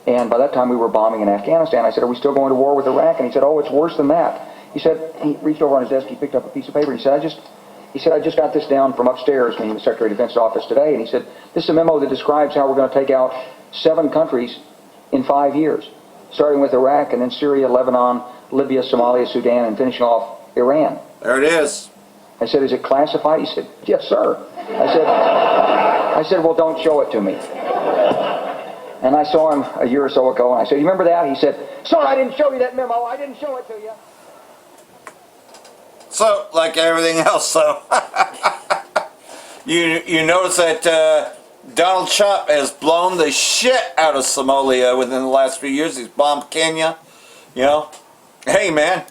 and by that time we were bombing in Afghanistan. I said, "Are we still going to war with Iraq?" And he said, "Oh, it's worse than that." He said, he reached over on his desk, he picked up a piece of paper, he said, I just got this down from upstairs, meaning the Secretary of Defense's office today, and he said, "This is a memo that describes how we're going to take out 7 countries in 5 years, starting with Iraq and then Syria, Lebanon, Libya, Somalia, Sudan, and finishing off Iran." There it is. I said, "Is it classified?" He said, "Yes, sir." I said, "Well, don't show it to me." And I saw him a year or so ago, and I said, "You remember that?" He said, "Sir, I didn't show you that memo. I didn't show it to you." So, like everything else, so you notice that Donald Trump has blown the shit out of Somalia within the last few years. He's bombed Kenya, you know. Hey, man,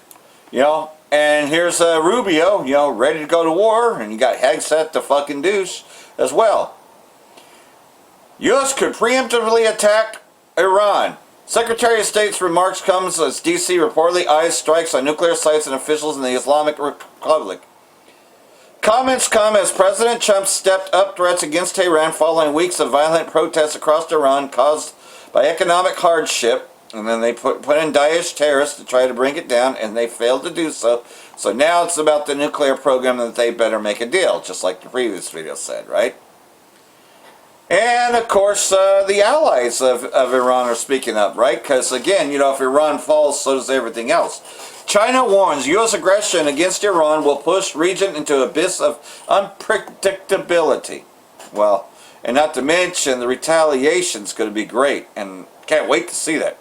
you know. And here's Rubio, you know, ready to go to war, and you got Hegseth, the fucking douche, as well. U.S. could preemptively attack Iran. Secretary of State's remarks comes as D.C. reportedly eyes strikes on nuclear sites and officials in the Islamic Republic. Comments come as President Trump stepped up threats against Tehran following weeks of violent protests across Iran caused by economic hardship. And then they put in Daesh terrorists to try to bring it down, and they failed to do so. So now it's about the nuclear program that they better make a deal, just like the previous video said, right? And, of course, the allies of Iran are speaking up, right? Because, again, you know, if Iran falls, so does everything else. China warns U.S. aggression against Iran will push region into an abyss of unpredictability. Well, and not to mention the retaliation is going to be great, and can't wait to see that.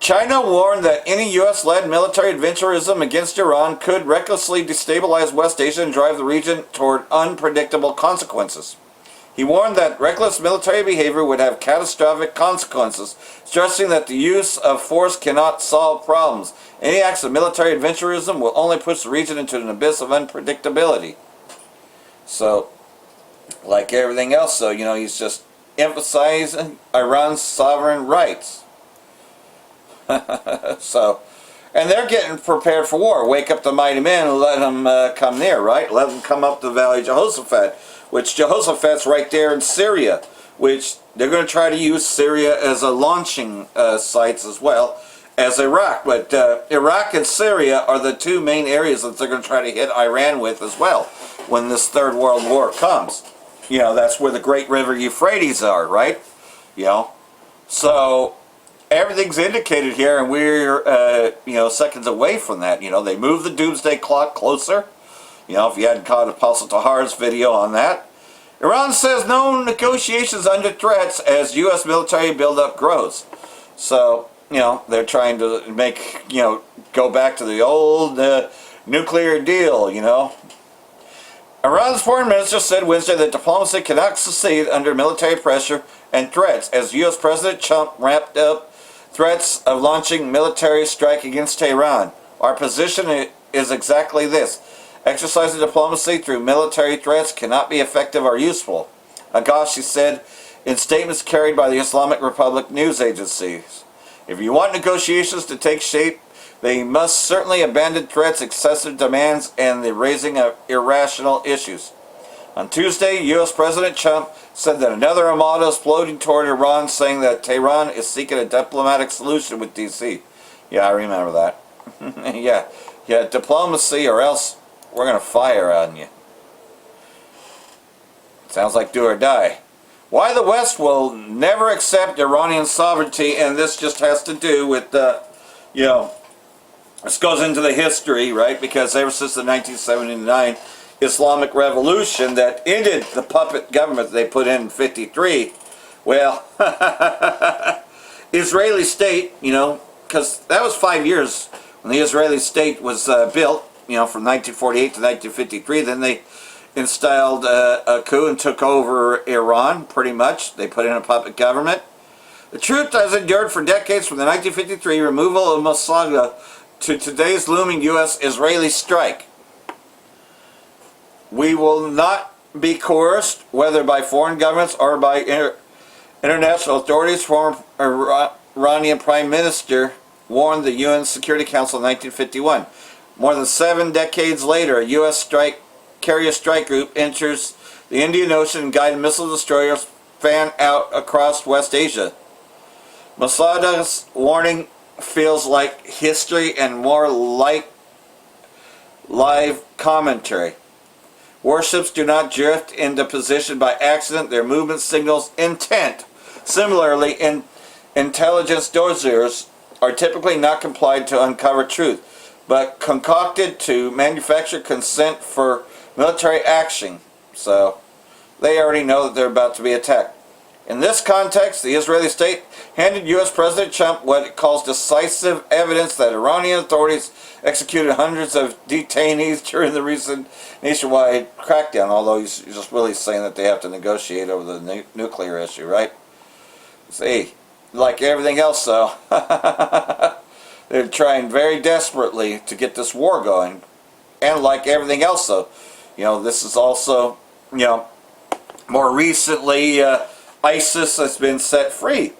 China warned that any U.S.-led military adventurism against Iran could recklessly destabilize West Asia and drive the region toward unpredictable consequences. He warned that reckless military behavior would have catastrophic consequences, stressing that the use of force cannot solve problems. Any acts of military adventurism will only push the region into an abyss of unpredictability. So, like everything else, so, he's just emphasizing Iran's sovereign rights. So, and they're getting prepared for war. Wake up the mighty men and let them come near, right? Let them come up the Valley of Jehoshaphat, which Jehoshaphat's right there in Syria, which they're going to try to use Syria as a launching sites as well as Iraq. But Iraq and Syria are the two main areas that they're going to try to hit Iran with as well when this Third World War comes. That's where the Great River Euphrates are, right? So everything's indicated here, and we're, seconds away from that. They move the doomsday clock closer. If you hadn't caught Apostle Tahar's video on that. Iran says no negotiations under threats as U.S. military buildup grows. So, they're trying to make, go back to the old nuclear deal, Iran's foreign minister said Wednesday that diplomacy cannot succeed under military pressure and threats as U.S. President Trump ramped up threats of launching military strike against Tehran. Our position is exactly this. Exercising diplomacy through military threats cannot be effective or useful, Agassi said in statements carried by the Islamic Republic news agencies. If you want negotiations to take shape, they must certainly abandon threats, excessive demands, and the raising of irrational issues. On Tuesday, U.S. President Trump said that another armada is floating toward Iran, saying that Tehran is seeking a diplomatic solution with D.C. Yeah, I remember that. yeah, diplomacy or else we're going to fire on you. Sounds like do or die. Why the West will never accept Iranian sovereignty, and this just has to do with, this goes into the history, right? Because ever since the 1979 Islamic Revolution that ended the puppet government they put in 53, well, Israeli state, because that was 5 years when the Israeli state was built, from 1948 to 1953. Then they installed a coup and took over Iran, pretty much. They put in a puppet government. The truth has endured for decades from the 1953 removal of Mossad to today's looming U.S.-Israeli strike. We will not be coerced, whether by foreign governments or by international authorities. Former Iranian Prime Minister warned the UN Security Council in 1951. More than 7 decades later, a U.S. carrier strike group enters the Indian Ocean and guided missile destroyers fan out across West Asia. Mossadegh's warning feels like history and more like live commentary. Warships do not drift into position by accident. Their movement signals intent. Similarly, intelligence dossiers are typically not complied to uncover truth, but concocted to manufacture consent for military action. So they already know that they're about to be attacked. In this context, the Israeli state handed U.S. President Trump what it calls decisive evidence that Iranian authorities executed hundreds of detainees during the recent nationwide crackdown, although he's just really saying that they have to negotiate over the nuclear issue, right? See, like everything else, though, they're trying very desperately to get this war going. And like everything else, though, this is also, more recently, ISIS has been set free.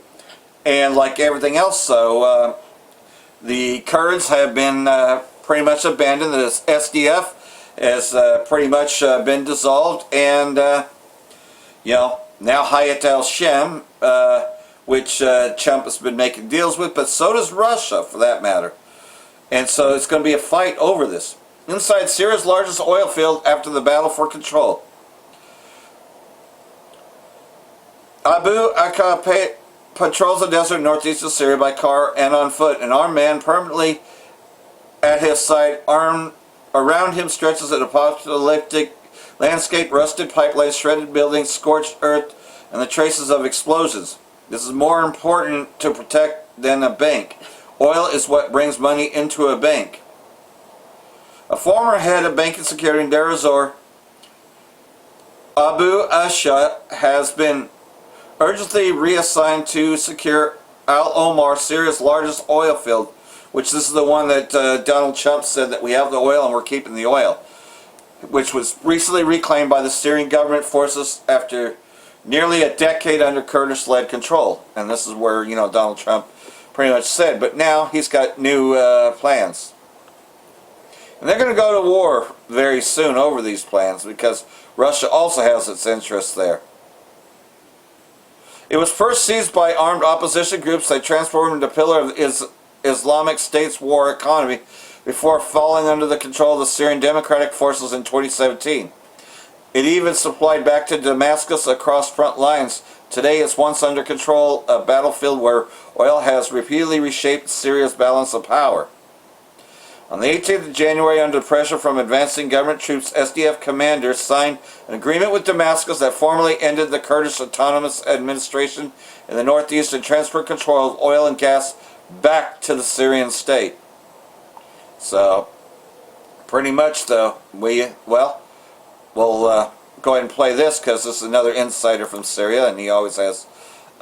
And like everything else, so the Kurds have been pretty much abandoned. The SDF has pretty much been dissolved. And, now Hayat al-Shem, which Trump has been making deals with, but so does Russia, for that matter. And so it's going to be a fight over this. Inside Syria's largest oil field after the battle for control. Abu Aqqa patrols the desert northeast of Syria by car and on foot. An armed man permanently at his side, armed around him stretches an apocalyptic landscape, rusted pipelines, shredded buildings, scorched earth, and the traces of explosions. This is more important to protect than a bank Oil is what brings money into a bank. A former head of banking security in Deir ez-Zor, Abu Asha, has been urgently reassigned to secure Al Omar, Syria's largest oil field, which this is the one that Donald Trump said that we have the oil and we're keeping the oil, which was recently reclaimed by the Syrian government forces after nearly a decade under Kurdish-led control. And this is where, you know, Donald Trump pretty much said, but now he's got new plans. And they're going to go to war very soon over these plans because Russia also has its interests there. It was first seized by armed opposition groups that transformed into a pillar of Islamic State's war economy before falling under the control of the Syrian Democratic Forces in 2017. It even supplied back to Damascus across front lines. Today it's once under control, a battlefield where oil has repeatedly reshaped Syria's balance of power. On the 18th of January, under pressure from advancing government troops, SDF commanders signed an agreement with Damascus that formally ended the Kurdish Autonomous Administration in the northeast and transferred control of oil and gas back to the Syrian state. So, pretty much though, we'll go ahead and play this because this is another insider from Syria and he always has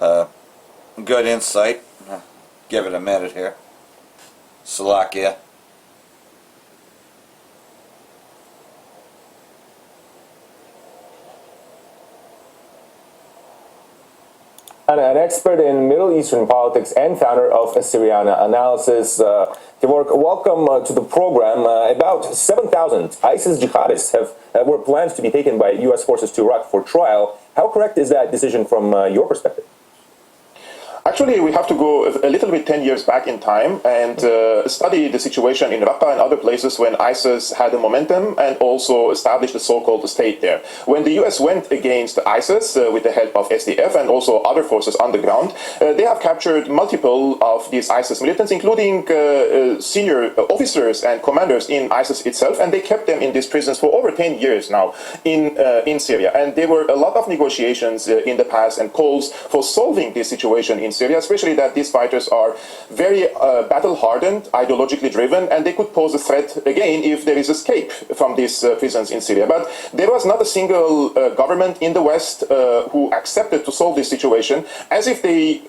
good insight. Give it a minute here. Slovakia. An expert in Middle Eastern politics and founder of Syriana Analysis. Gevorg, welcome to the program. About 7,000 ISIS jihadists were planned to be taken by U.S. forces to Iraq for trial. How correct is that decision from your perspective? Actually, we have to go a little bit 10 years back in time and study the situation in Raqqa and other places when ISIS had the momentum and also established the so-called state there. When the U.S. went against ISIS with the help of SDF and also other forces on the ground, they have captured multiple of these ISIS militants, including senior officers and commanders in ISIS itself, and they kept them in these prisons for over 10 years now in Syria. And there were a lot of negotiations in the past and calls for solving this situation in Syria, especially that these fighters are very battle-hardened, ideologically driven, and they could pose a threat again if there is escape from these prisons in Syria. But there was not a single government in the West who accepted to solve this situation, as if they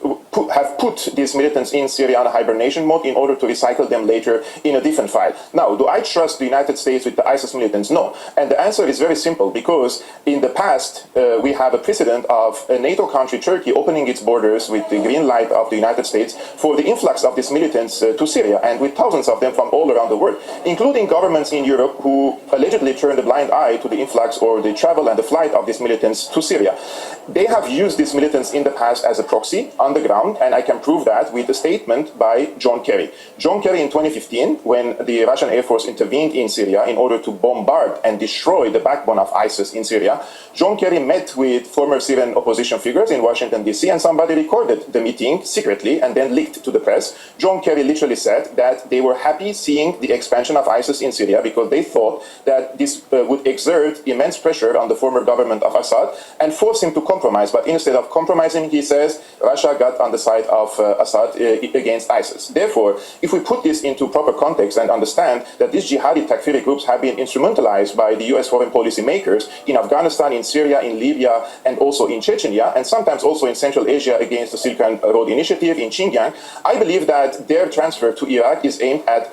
have put these militants in Syria on a hibernation mode in order to recycle them later in a different file. Now, do I trust the United States with the ISIS militants? No. And the answer is very simple, because in the past, we have a precedent of a NATO country, Turkey, opening its borders with the green light of the United States for the influx of these militants to Syria, and with thousands of them from all around the world, including governments in Europe who allegedly turned a blind eye to the influx or the travel and the flight of these militants to Syria. They have used these militants in the past as a proxy on the ground, and I can prove that with a statement by John Kerry. John Kerry in 2015, when the Russian Air Force intervened in Syria in order to bombard and destroy the backbone of ISIS in Syria, John Kerry met with former Syrian opposition figures in Washington, D.C., and somebody recorded the meeting secretly and then leaked to the press. John Kerry literally said that they were happy seeing the expansion of ISIS in Syria because they thought that this would exert immense pressure on the former government of Assad and force him to compromise. But instead of compromising, he says, Russia got on the side of Assad against ISIS. Therefore, if we put this into proper context and understand that these jihadi Takfiri groups have been instrumentalized by the US foreign policy makers in Afghanistan, in Syria, in Libya, and also in Chechnya, and sometimes also in Central Asia against the Silk Road Initiative in Xinjiang, I believe that their transfer to Iraq is aimed at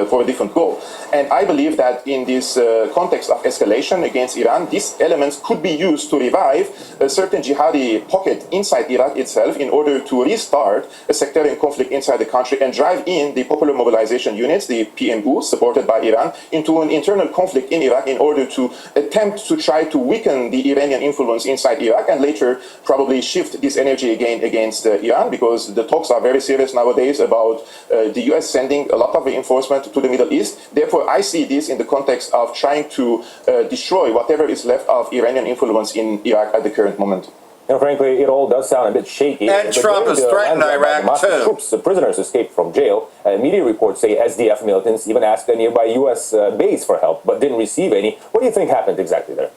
for a different goal. And I believe that in this context of escalation against Iran, these elements could be used to revive a certain jihadi pocket inside Iraq itself in order to restart a sectarian conflict inside the country and drive in the Popular Mobilization Units, the PMU, supported by Iran, into an internal conflict in Iraq in order to attempt to try to weaken the Iranian influence inside Iraq and later probably shift this energy again against Iran, because the talks are very serious nowadays about the US sending a lot of reinforcement to the Middle East. Therefore, I see this in the context of trying to destroy whatever is left of Iranian influence in Iraq at the current moment. You know, frankly, it all does sound a bit shaky. And Trump has threatened Iraq too. Troops, the prisoners escaped from jail. Media reports say SDF militants even asked a nearby U.S. base for help, but didn't receive any. What do you think happened exactly there?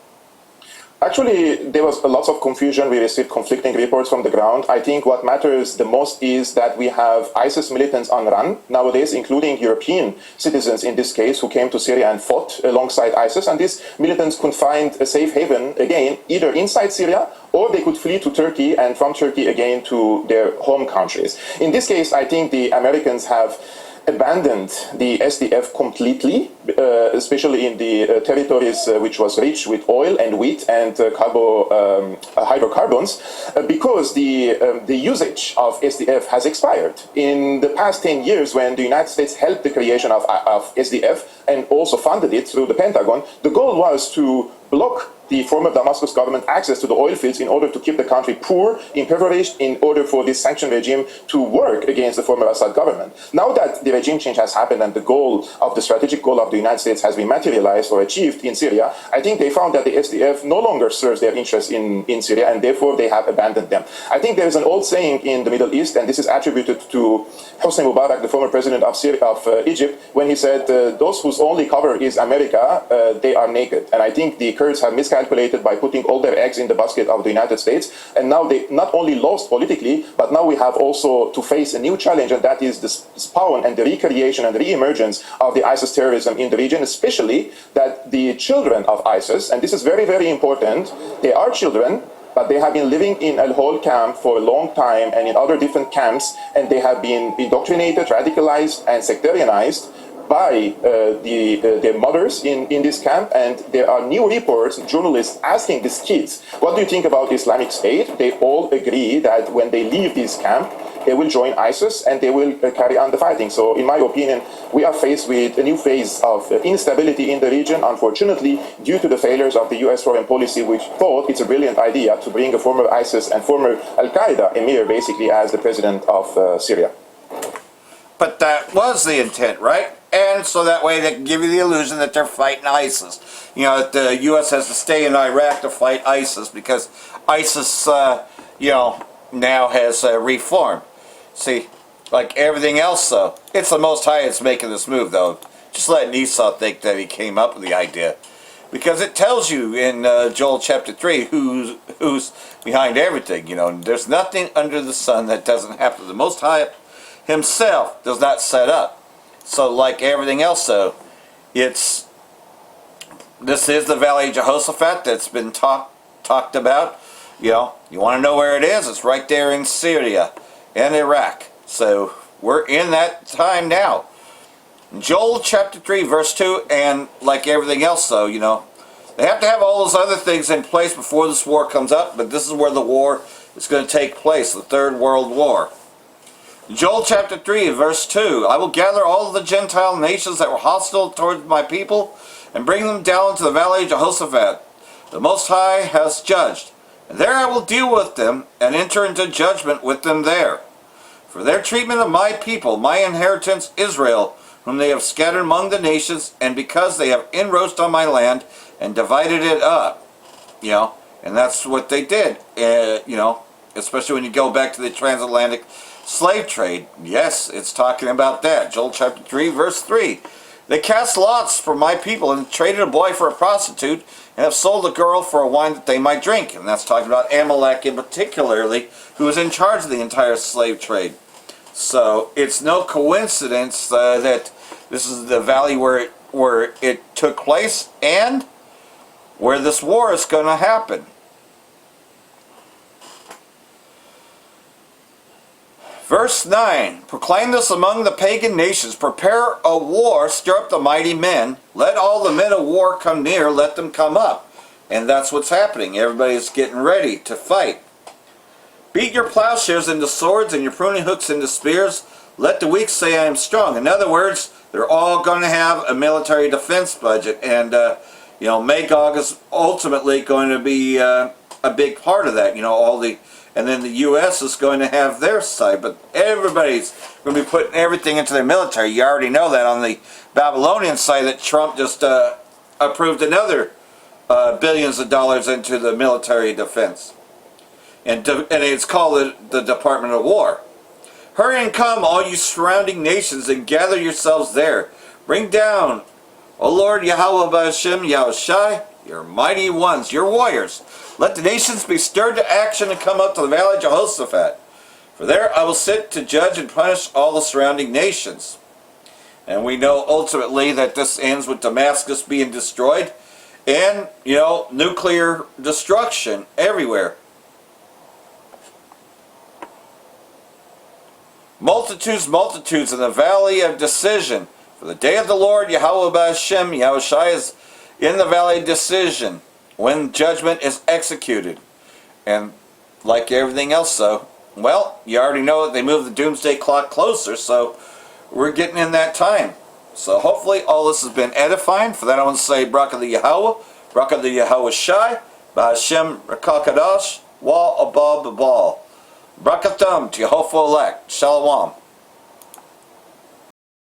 Actually, there was a lot of confusion. We received conflicting reports from the ground. I think what matters the most is that we have ISIS militants on run nowadays, including European citizens in this case, who came to Syria and fought alongside ISIS. And these militants could find a safe haven, again, either inside Syria, or they could flee to Turkey, and from Turkey again to their home countries. In this case, I think the Americans have abandoned the SDF completely, especially in the territories which was rich with oil and wheat and hydrocarbons, because the usage of SDF has expired. In the past 10 years, when the United States helped the creation of SDF and also funded it through the Pentagon, the goal was to block the former Damascus government access to the oil fields in order to keep the country poor, impoverished, in order for this sanction regime to work against the former Assad government. Now that the regime change has happened and the strategic goal of the United States has been materialized or achieved in Syria, I think they found that the SDF no longer serves their interests in Syria, and therefore they have abandoned them. I think there is an old saying in the Middle East, and this is attributed to Hosni Mubarak, the former president of Egypt, when he said, those whose only cover is America, they are naked. And I think the Kurds have miscalculated by putting all their eggs in the basket of the United States. And now they not only lost politically, but now we have also to face a new challenge, and that is the spawn and the recreation and the re-emergence of the ISIS terrorism in the region, especially that the children of ISIS, and this is very, very important, they are children, but they have been living in Al-Hol camp for a long time and in other different camps, and they have been indoctrinated, radicalized, and sectarianized by their mothers in this camp. And there are new reports, journalists asking these kids, what do you think about Islamic State? They all agree that when they leave this camp, they will join ISIS and they will carry on the fighting. So in my opinion, we are faced with a new phase of instability in the region, unfortunately, due to the failures of the US foreign policy, which thought it's a brilliant idea to bring a former ISIS and former Al-Qaeda emir basically as the president of Syria. But that was the intent, right? And so that way they can give you the illusion that they're fighting ISIS. You know, that the U.S. has to stay in Iraq to fight ISIS because ISIS, now has reformed. See, like everything else, though, it's the Most High that's making this move, though. Just letting Esau think that he came up with the idea. Because it tells you in Joel chapter 3 who's behind everything, There's nothing under the sun that doesn't happen. The Most High himself does not set up. So like everything else, though, this is the Valley of Jehoshaphat that's been talked about. You want to know where it is? It's right there in Syria and Iraq. So we're in that time now. Joel chapter 3 verse 2, and like everything else, though, they have to have all those other things in place before this war comes up, but this is where the war is going to take place, the Third World War. Joel chapter 3 verse 2, I will gather all of the Gentile nations that were hostile towards my people and bring them down to the Valley of Jehoshaphat. The Most High has judged, and there I will deal with them and enter into judgment with them there. For their treatment of my people, my inheritance Israel, whom they have scattered among the nations, and because they have inroached on my land and divided it up. And that's what they did, especially when you go back to the transatlantic slave trade. Yes, it's talking about that. Joel chapter 3 verse 3. They cast lots for my people and traded a boy for a prostitute and have sold a girl for a wine that they might drink. And that's talking about Amalek in particularly, who was in charge of the entire slave trade. So it's no coincidence that this is the valley where it took place and where this war is going to happen. Verse 9, proclaim this among the pagan nations, prepare a war, stir up the mighty men, let all the men of war come near, let them come up. And that's what's happening. Everybody's getting ready to fight. Beat your plowshares into swords and your pruning hooks into spears. Let the weak say I am strong. In other words, they're all going to have a military defense budget. And, Magog is ultimately going to be a big part of that. And then the U.S. is going to have their side, but everybody's going to be putting everything into their military. You already know that on the Babylonian side that Trump just approved another billions of dollars into the military defense. And it's called the Department of War. Hurry and come, all you surrounding nations, and gather yourselves there. Bring down, O Lord Yahweh B'Hashem Yahushai, your mighty ones, your warriors. Let the nations be stirred to action and come up to the valley of Jehoshaphat. For there I will sit to judge and punish all the surrounding nations. And we know ultimately that this ends with Damascus being destroyed and, nuclear destruction everywhere. Multitudes in the valley of decision. For the day of the Lord, Yahweh Ba'Hashem, Yahushai is in the valley of decision, when judgment is executed. And like everything else, though, well, you already know that they moved the doomsday clock closer, so we're getting in that time. So hopefully all this has been edifying. For that I want to say, Barak the Yahweh, Barak the Yahushai, Ba'Hashem Rakakadash, Wa Abba Babal. Brakathum to Yehovah elect. Shalom.